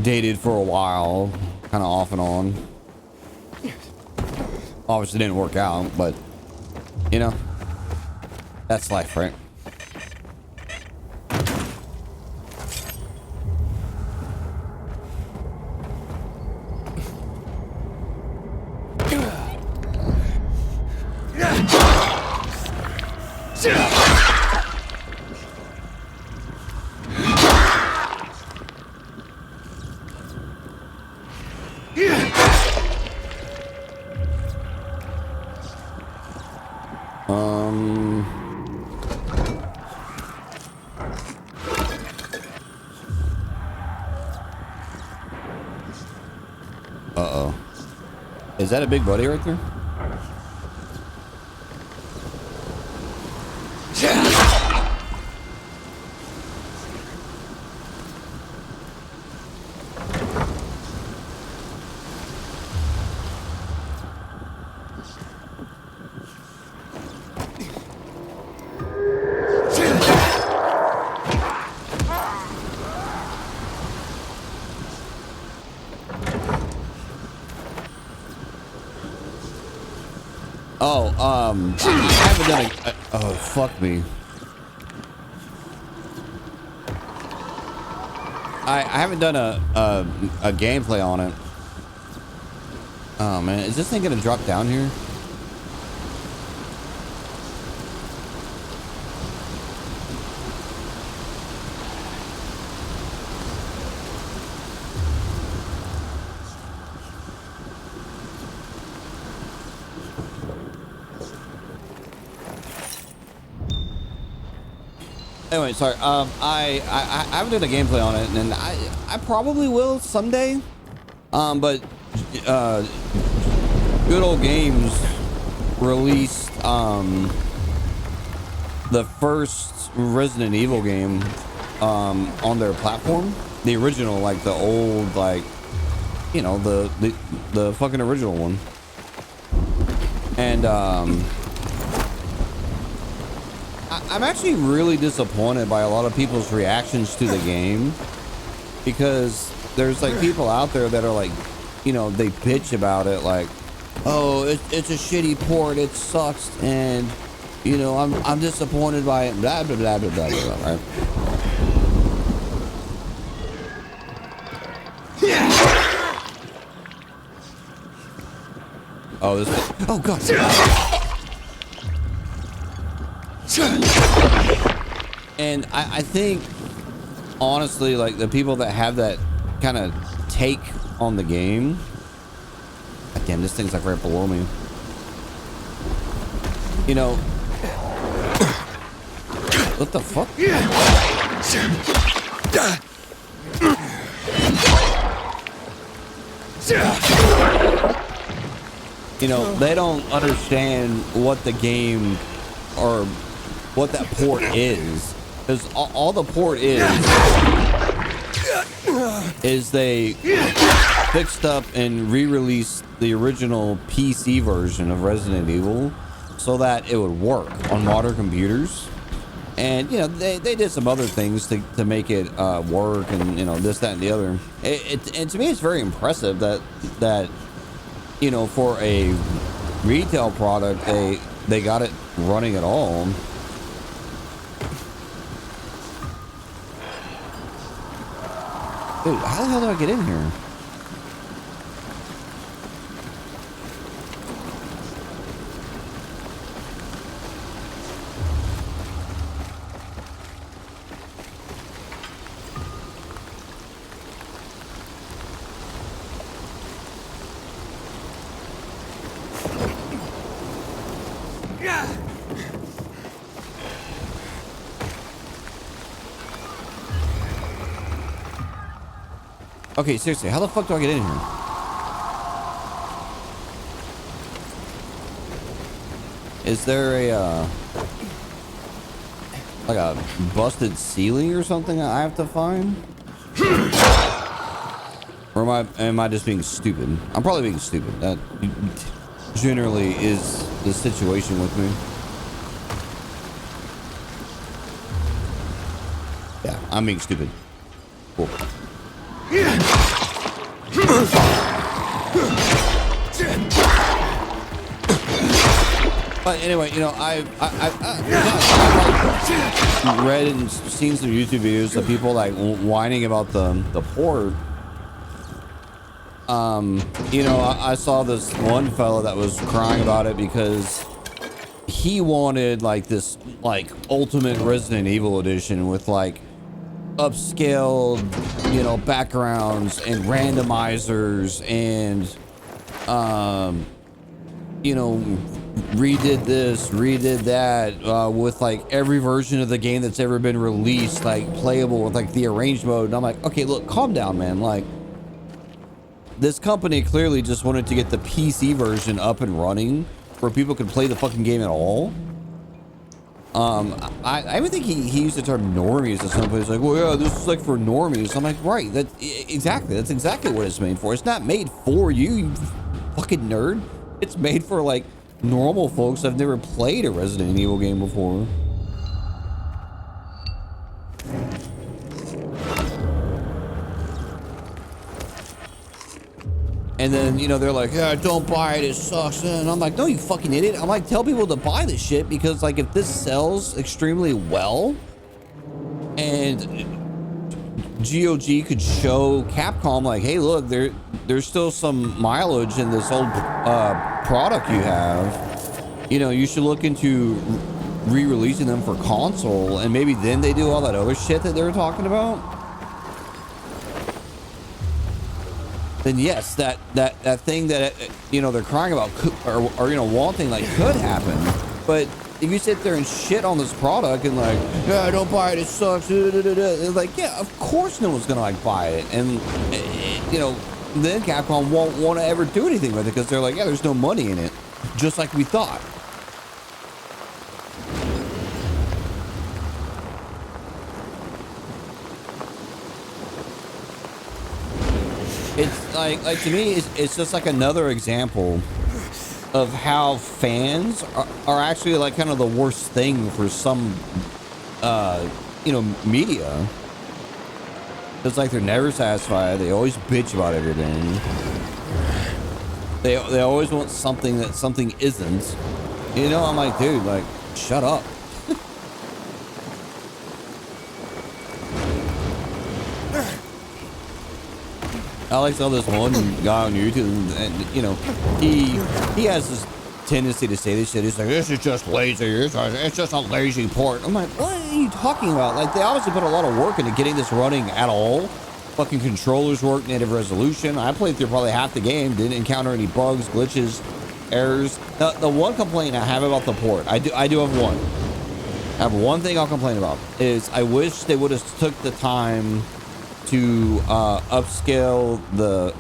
dated for a while, kind of off and on. Obviously didn't work out, but you know, that's life, right? Uh-oh. Is that a big buddy right there? I haven't done a... Oh, fuck me. I haven't done a gameplay on it. Oh, man. Is this thing gonna drop down here? Anyway, sorry. I haven't done a gameplay on it, and I probably will someday. But Good Old Games released the first Resident Evil game on their platform, the original, like the old, like, you know, the fucking original one, and I'm actually really disappointed by a lot of people's reactions to the game, because there's like people out there that are like, you know, they bitch about it like, oh, it's a shitty port, it sucks, and you know, I'm disappointed by it, blah blah blah blah blah blah, right? Oh, this. Oh god. And I think, honestly, like the people that have that kind of take on the game. God damn, this thing's like right below me. You know, what the fuck? You know, they don't understand what the game or what that port is, because all the port is they fixed up and re-released the original PC version of Resident Evil so that it would work on modern computers. And you know, they did some other things to make it work, and you know, this, that, and the other. And to me, it's very impressive that you know, for a retail product, they got it running at all. Dude, how the hell did I get in here? Okay, seriously, how the fuck do I get in here? Is there a, like a busted ceiling or something I have to find? Or am I just being stupid? I'm probably being stupid. That generally is the situation with me. Yeah, I'm being stupid. Cool. But anyway, you know, I've read and seen some YouTube videos of people like whining about the port. You know, I saw this one fella that was crying about it because he wanted like this like ultimate Resident Evil edition with like upscaled, you know, backgrounds and randomizers and you know, redid this, redid that, with like every version of the game that's ever been released, like playable with like the arranged mode. And I'm like, okay, look, calm down, man. Like, this company clearly just wanted to get the PC version up and running where people could play the fucking game at all. I even think he used the term normies at some point. He's like, well, yeah, this is like for normies. I'm like, right, that's exactly what it's made for. It's not made for you, you fucking nerd. It's made for like normal folks that have never played a Resident Evil game before. And then, you know, they're like, yeah, don't buy it, it sucks. And I'm like, no, you fucking idiot. I'm like, tell people to buy this shit because, like, if this sells extremely well and GOG could show Capcom, like, hey, look, there's still some mileage in this old product you have. You know, you should look into re-releasing them for console, and maybe then they do all that other shit that they were talking about. Then yes, that thing that, you know, they're crying about could, or you know, wanting, like, could happen. But if you sit there and shit on this product and like, yeah, don't buy it, it sucks, it's like, yeah, of course no one's gonna like buy it. And you know, then Capcom won't want to ever do anything with it because they're like, yeah, there's no money in it, just like we thought. It's like to me, it's just like another example of how fans are actually like kind of the worst thing for some, you know, media. It's like they're never satisfied. They always bitch about everything. They always want something that something isn't. You know, I'm like, dude, like, shut up. I like saw this one guy on YouTube, and you know, he has this tendency to say this shit. He's like, this is just lazy. It's just a lazy port. I'm like, what are you talking about? Like, they obviously put a lot of work into getting this running at all. Fucking controllers work, native resolution. I played through probably half the game, didn't encounter any bugs, glitches, errors. The one complaint I have about the port, I do have one. I have one thing I'll complain about is I wish they would have took the time to upscale the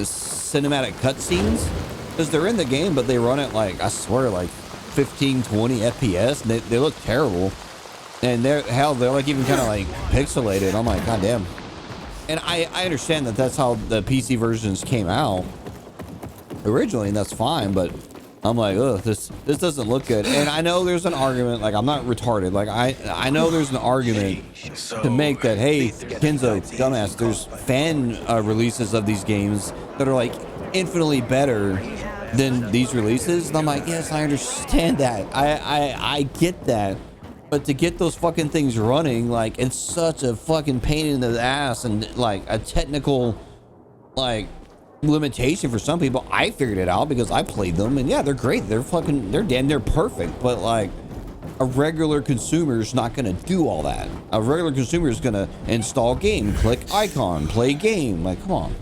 cinematic cutscenes, because they're in the game, but they run it like, I swear, like 15, 20 FPS, and they look terrible. And they're like even kind of like pixelated. I'm like, god damn. And I understand that that's how the PC versions came out originally, and that's fine, but I'm like, ugh, this doesn't look good. And I know there's an argument, like, I'm not retarded. Like, I know there's an argument to make that, hey, Kenzo, dumbass, there's fan releases of these games that are, like, infinitely better than these releases. And I'm like, yes, I understand that. I get that. But to get those fucking things running, like, it's such a fucking pain in the ass and, like, a technical, like, limitation for some people. I figured it out because I played them, and yeah, they're great. They're damn near perfect. But like, a regular consumer is not gonna do all that. A regular consumer is gonna install game, click icon, play game. Like, come on.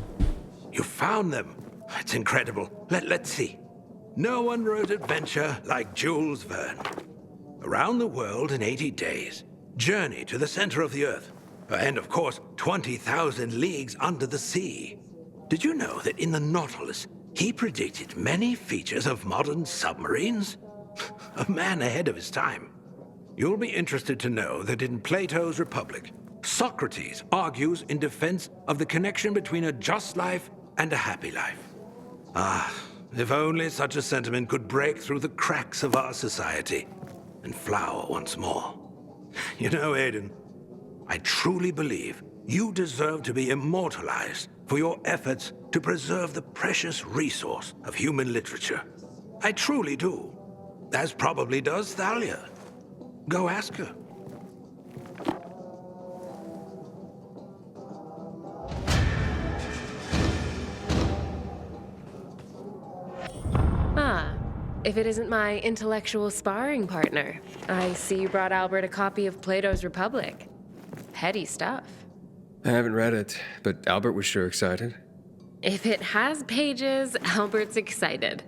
You found them. It's incredible. Let's see. No one wrote adventure like Jules Verne. Around the world in 80 days. Journey to the center of the earth. And of course, 20,000 leagues under the sea. Did you know that in the Nautilus, he predicted many features of modern submarines? A man ahead of his time. You'll be interested to know that in Plato's Republic, Socrates argues in defense of the connection between a just life and a happy life. Ah, if only such a sentiment could break through the cracks of our society and flower once more. You know, Aiden, I truly believe you deserve to be immortalized for your efforts to preserve the precious resource of human literature. I truly do. As probably does Thalia. Go ask her. Ah, if it isn't my intellectual sparring partner. I see you brought Albert a copy of Plato's Republic. Heady stuff. I haven't read it, but Albert was sure excited. If it has pages, Albert's excited.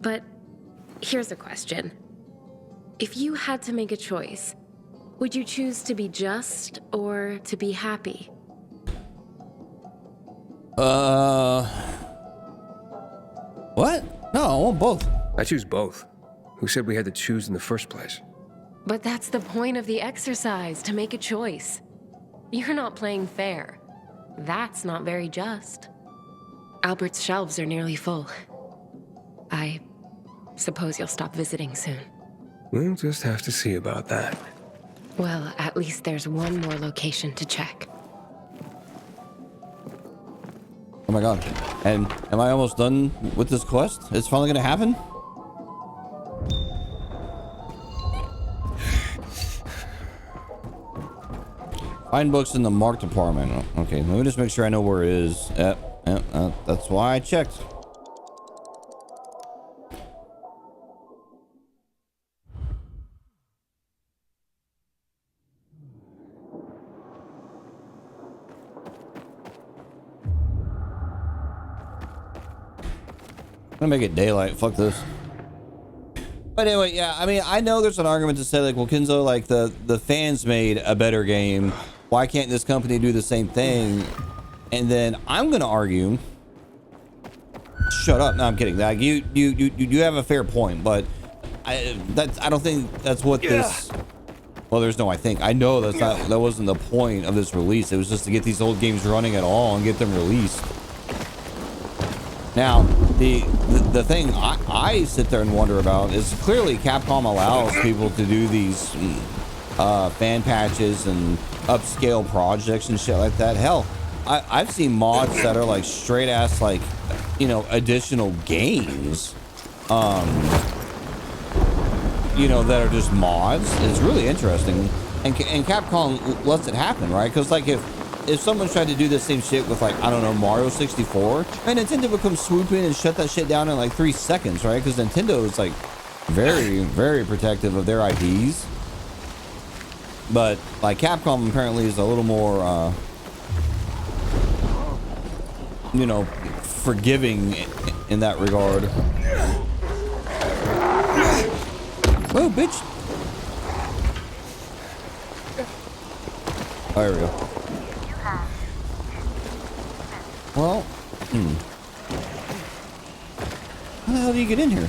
But here's a question. If you had to make a choice, would you choose to be just or to be happy? What? No, I want both. I choose both. Who said we had to choose in the first place? But that's the point of the exercise, to make a choice. You're not playing fair. That's not very just. Albert's shelves are nearly full. I suppose you'll stop visiting soon. We'll just have to see about that. Well, at least there's one more location to check. Oh my god. And am I almost done with this quest? It's finally gonna happen? Find books in the marked department. Okay, let me just make sure I know where it is. Yep, that's why I checked. I'm gonna make it daylight. Fuck this. But anyway, yeah, I mean, I know there's an argument to say, like, well, Kenzo, like, the fans made a better game. Why can't this company do the same thing? And then I'm gonna argue. Shut up. No, I'm kidding. Like, you have a fair point, but I don't think that's what this. Well, there's no I think. I know that wasn't the point of this release. It was just to get these old games running at all and get them released. Now, the thing I sit there and wonder about is clearly Capcom allows people to do these fan patches and upscale projects and shit like that. Hell, I've seen mods that are like straight ass, like, you know, additional games, you know, that are just mods. It's really interesting, and Capcom lets it happen, right? Because like if someone tried to do the same shit with, like, I don't know, Mario 64, and Nintendo would come swoop in and shut that shit down in like 3 seconds, right? Because Nintendo is like very, very protective of their IPs. But like Capcom apparently is a little more, you know, forgiving in that regard. Whoa, bitch. Oh, there we go. Well, how the hell do you get in here?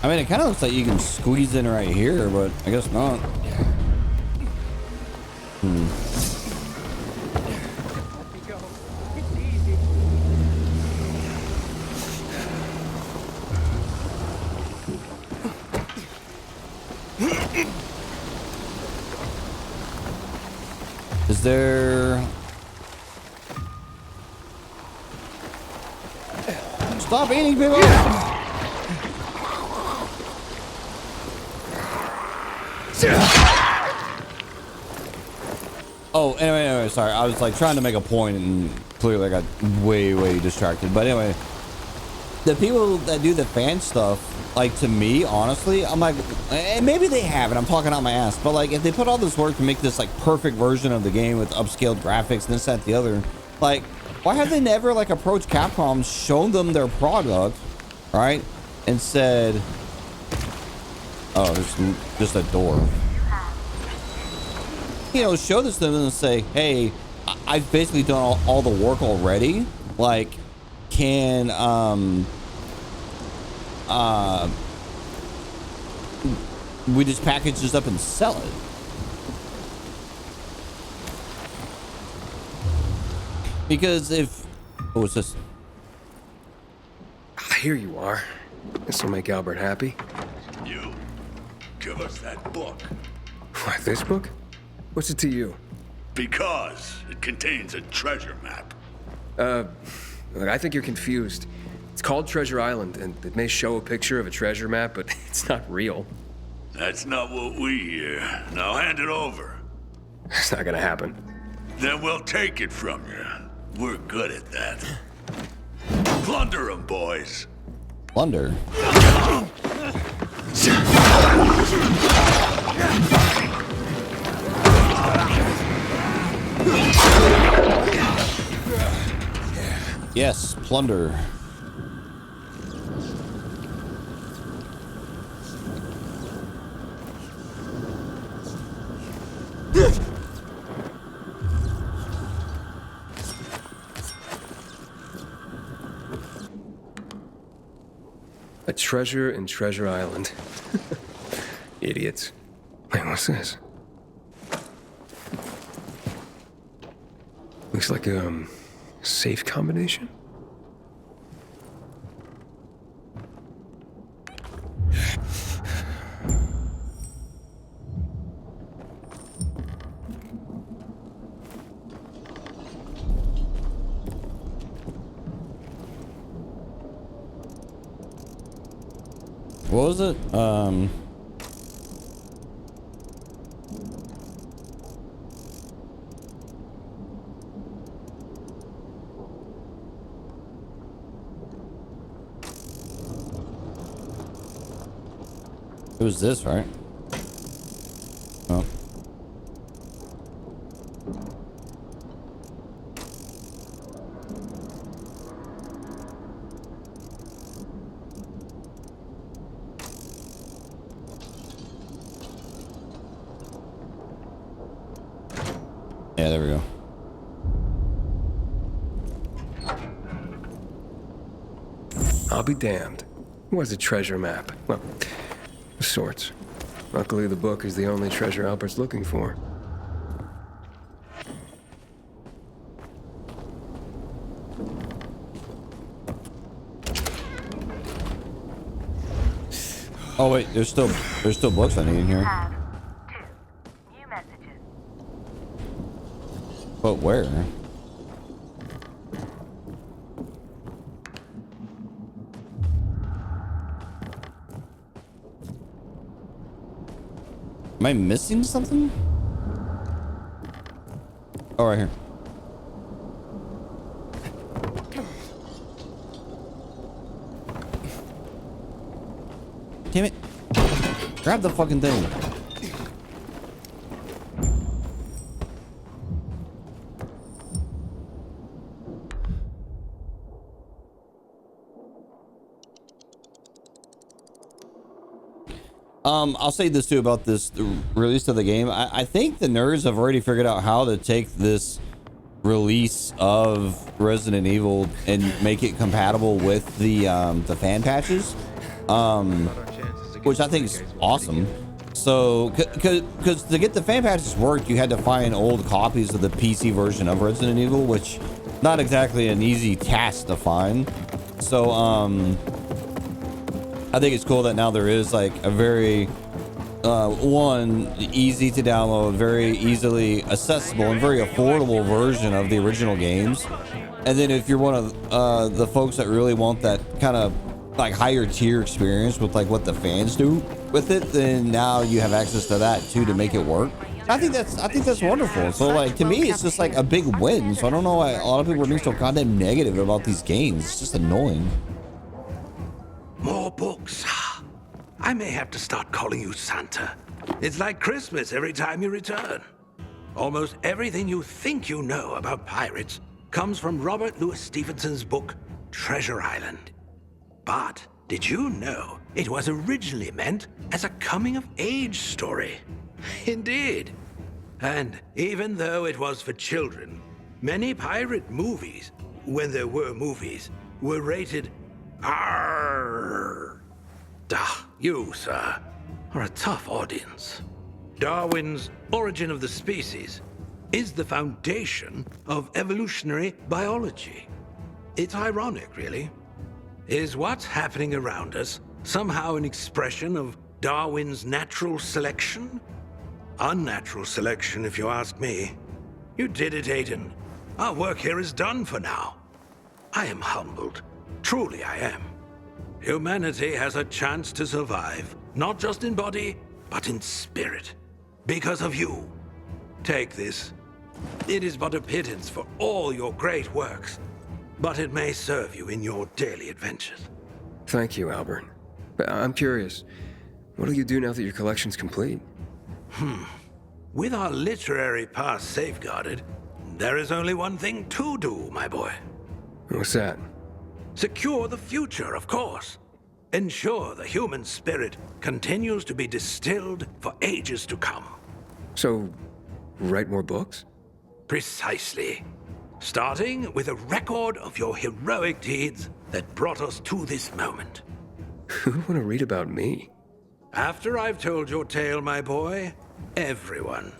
I mean, it kind of looks like you can squeeze in right here, but I guess not. Is there... Stop eating people! Oh, anyway, sorry. I was like trying to make a point and clearly I got way distracted. But anyway, the people that do the fan stuff, like, to me, honestly, I'm like, and maybe they have it. I'm talking out my ass. But like, if they put all this work to make this like perfect version of the game with upscaled graphics and this, that, the other, like, why have they never like approached Capcom, shown them their product, right, and said, oh, there's just a door. You know, show this to them and say, hey, I've basically done all the work already. Like, can we just package this up and sell it? Because if... Oh, what's this? Here you are. This will make Albert happy. You, give us that book. What, this book? What's it to you? Because it contains a treasure map. Look, I think you're confused. It's called Treasure Island, and it may show a picture of a treasure map, but it's not real. That's not what we hear. Now hand it over. It's not gonna happen. Then we'll take it from you. We're good at that. Plunder 'em, boys. Plunder. Yes, plunder. A treasure in Treasure Island. Idiots. Wait, what's this? Looks like a safe combination? What was it? It was this, right? Oh. Yeah, there we go. I'll be damned. What's a treasure map? Well, of sorts. Luckily, the book is the only treasure Albert's looking for. Oh wait, there's still books I need in here. Have 2 new messages. But where? Am I missing something? Oh, right here. Damn it. Grab the fucking thing. I'll say this too about this release of the game. I think the nerds have already figured out how to take this release of Resident Evil and make it compatible with the fan patches, which I think is awesome. So, because to get the fan patches work, you had to find old copies of the PC version of Resident Evil, which not exactly an easy task to find. So, I think it's cool that now there is like a very one easy to download, very easily accessible and very affordable version of the original games. And then if you're one of the folks that really want that kind of like higher tier experience with like what the fans do with it, then now you have access to that too to make it work. I think that's wonderful. So like to me it's just like a big win. So I don't know why a lot of people are being so goddamn negative about these games. It's just annoying. More books. I may have to start calling you Santa. It's like Christmas every time you return. Almost everything you think you know about pirates comes from Robert Louis Stevenson's book, Treasure Island. But did you know it was originally meant as a coming-of-age story? Indeed. And even though it was for children, many pirate movies, when there were movies, were rated R. You, sir, are a tough audience. Darwin's Origin of the Species is the foundation of evolutionary biology. It's ironic, really. Is what's happening around us somehow an expression of Darwin's natural selection? Unnatural selection, if you ask me. You did it, Aiden. Our work here is done for now. I am humbled. Truly I am. Humanity has a chance to survive, not just in body, but in spirit. Because of you. Take this. It is but a pittance for all your great works. but it may serve you in your daily adventures. Thank you, Albert. But I'm curious, what'll you do now that your collection's complete? With our literary past safeguarded, there is only one thing to do, my boy. What's that? Secure the future, of course. Ensure the human spirit continues to be distilled for ages to come. So, write more books? Precisely. Starting with a record of your heroic deeds that brought us to this moment. Who would want to read about me? After I've told your tale, my boy, everyone.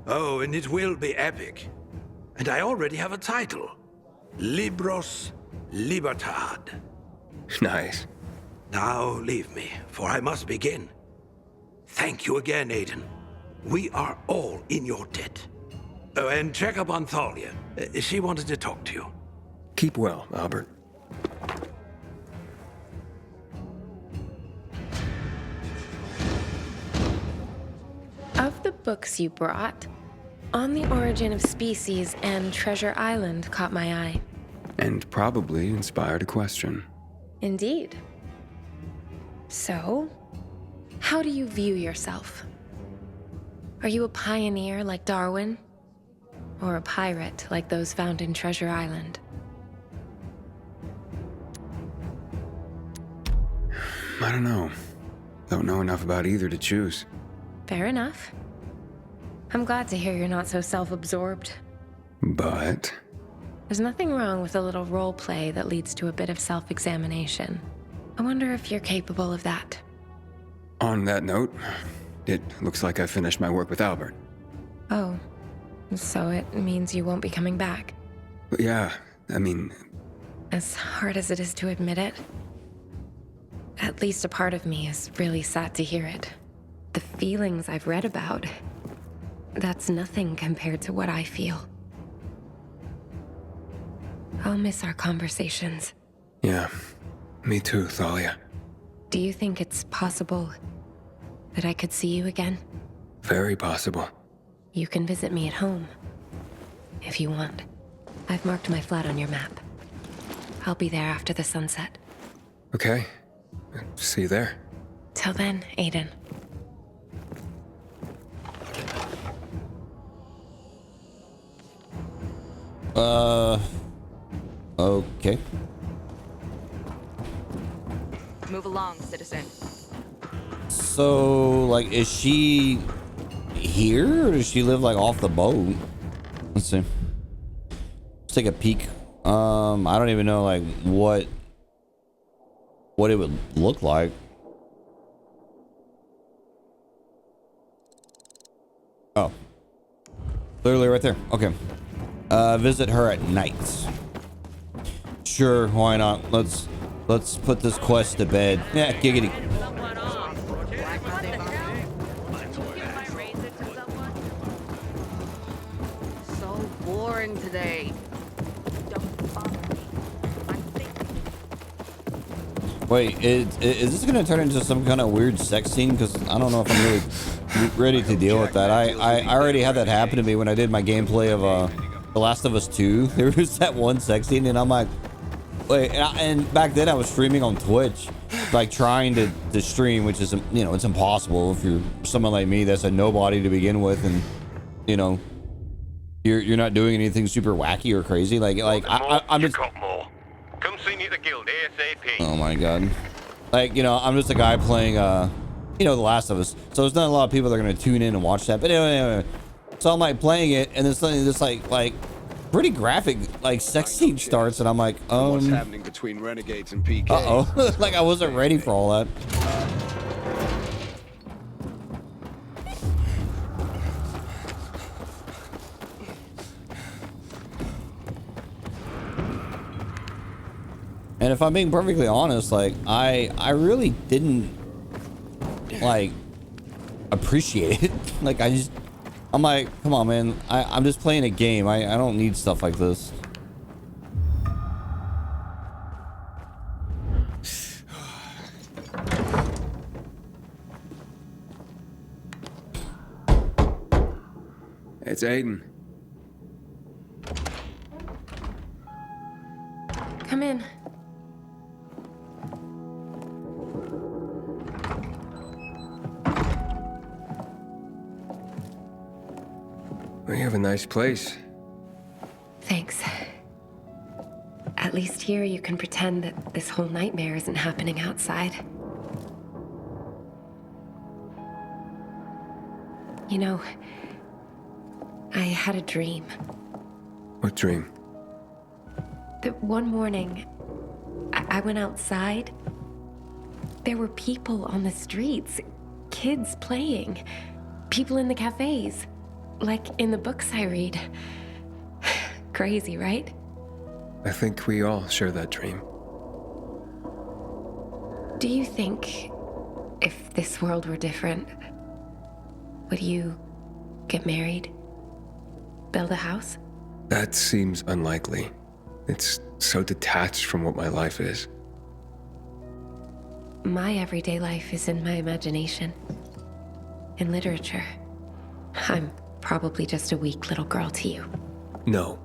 Oh, and it will be epic. And I already have a title. Libros Libertad. Nice. Now leave me, for I must begin. Thank you again, Aiden. We are all in your debt. Oh, and check up on Thalia. She wanted to talk to you. Keep well, Albert. Of the books you brought, On the Origin of Species and Treasure Island caught my eye. And probably inspired a question. Indeed. So, how do you view yourself? Are you a pioneer like Darwin? Or a pirate like those found in Treasure Island? I don't know. Don't know enough about either to choose. Fair enough. I'm glad to hear you're not so self-absorbed. But... There's nothing wrong with a little role play that leads to a bit of self-examination. I wonder if you're capable of that. On that note, it looks like I finished my work with Albert. Oh, so it means you won't be coming back. But yeah, I mean... As hard as it is to admit it, at least a part of me is really sad to hear it. The feelings I've read about, that's nothing compared to what I feel. I'll miss our conversations. Yeah, me too, Thalia. Do you think it's possible that I could see you again? Very possible. You can visit me at home, if you want. I've marked my flat on your map. I'll be there after the sunset. Okay. See you there. Till then, Aiden. Okay. Move along, citizen. So, like, is she here, or does she live, like, off the boat? Let's see. Let's take a peek. I don't even know, like, what it would look like. Oh. Literally right there. Okay. Visit her at night. Sure, why not? Let's put this quest to bed. Yeah, giggity. So boring today. Wait, is this gonna turn into some kind of weird sex scene? Because I don't know if I'm really ready to deal with that. I already had that happen to me when I did my gameplay of The Last of Us 2. There was that one sex scene, and I'm like, wait. And back then I was streaming on Twitch, like trying to stream, which is, you know, it's impossible if you're someone like me that's a nobody to begin with, and you know, you're not doing anything super wacky or crazy. Like I'm just. Come see me at the guild ASAP. Oh my god. Like, you know, I'm just a guy playing, you know, The Last of Us. So there's not a lot of people that are going to tune in and watch that. But anyway. So I'm like playing it, and then suddenly this like pretty graphic, like, sex scene starts, and I'm like, What's happening between Renegades and PK? Uh-oh. Like, I wasn't ready for all that. And if I'm being perfectly honest, like, I really didn't, like, appreciate it. Like, I'm like, come on, man. I'm just playing a game. I don't need stuff like this. It's Aiden. Well, you have a nice place. Thanks. At least here you can pretend that this whole nightmare isn't happening outside. You know, I had a dream. What dream? That one morning, I went outside. There were people on the streets, kids playing, people in the cafes, like in the books I read. Crazy, right? I think we all share that dream. Do you think if this world were different, would you get married? Build a house? That seems unlikely. It's so detached from what my life is. My everyday life is in my imagination. In literature. I'm probably just a weak little girl to you. No.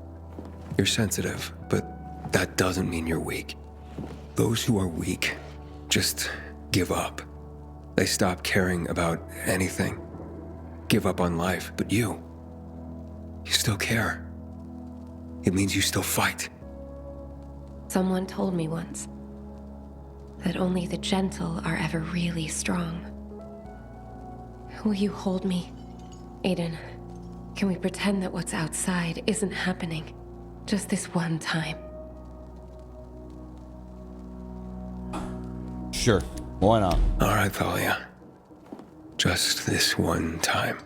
You're sensitive, but that doesn't mean you're weak. Those who are weak just give up. They stop caring about anything. Give up on life, but you still care. It means you still fight. Someone told me once that only the gentle are ever really strong. Will you hold me, Aiden? Can we pretend that what's outside isn't happening? Just this one time. Sure. Why not? All right, Thalia. Just this one time.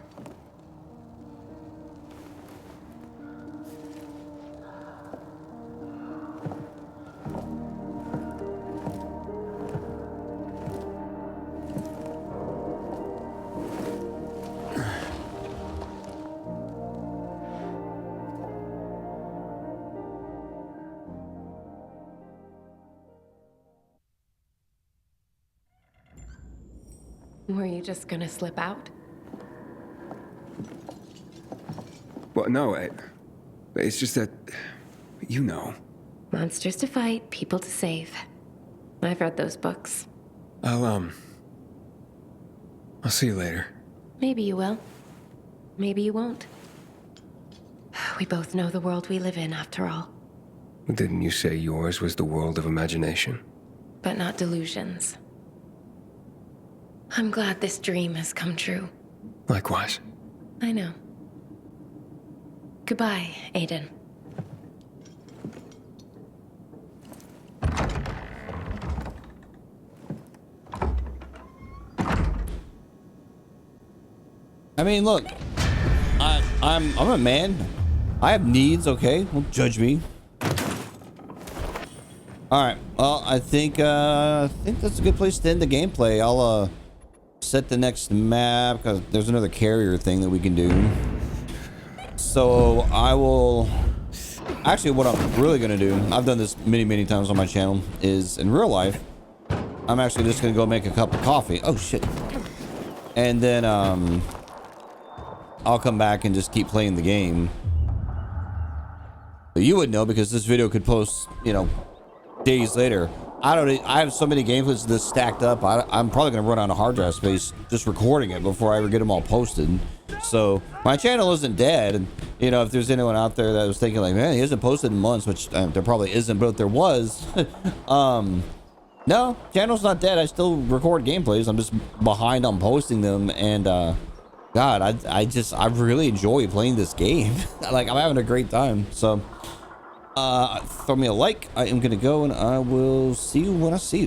Were you just gonna slip out? Well, no, it's just that, you know. Monsters to fight, people to save. I've read those books. I'll see you later. Maybe you will. Maybe you won't. We both know the world we live in, after all. Didn't you say yours was the world of imagination? But not delusions. I'm glad this dream has come true. Likewise. I know. Goodbye, Aiden. I mean, look, I'm a man. I have needs, okay? Don't judge me. All right. Well, I think that's a good place to end the gameplay. I'll set the next map because there's another carrier thing that we can do. So I will actually, what I'm really gonna do, I've done this many times on my channel, is in real life I'm actually just gonna go make a cup of coffee. Oh shit. And then I'll come back and just keep playing the game. But you would know because this video could post, you know, days later. I have so many gameplays that's stacked up. I'm probably gonna run out of hard drive space just recording it before I ever get them all posted. So my channel isn't dead. And you know, if there's anyone out there that was thinking like, man, he hasn't posted in months, which there probably isn't, but if there was, no, channel's not dead. I still record gameplays. I'm just behind on posting them. And God, I really enjoy playing this game. Like, I'm having a great time. So throw me a like. I am gonna go, and I will see you when I see you.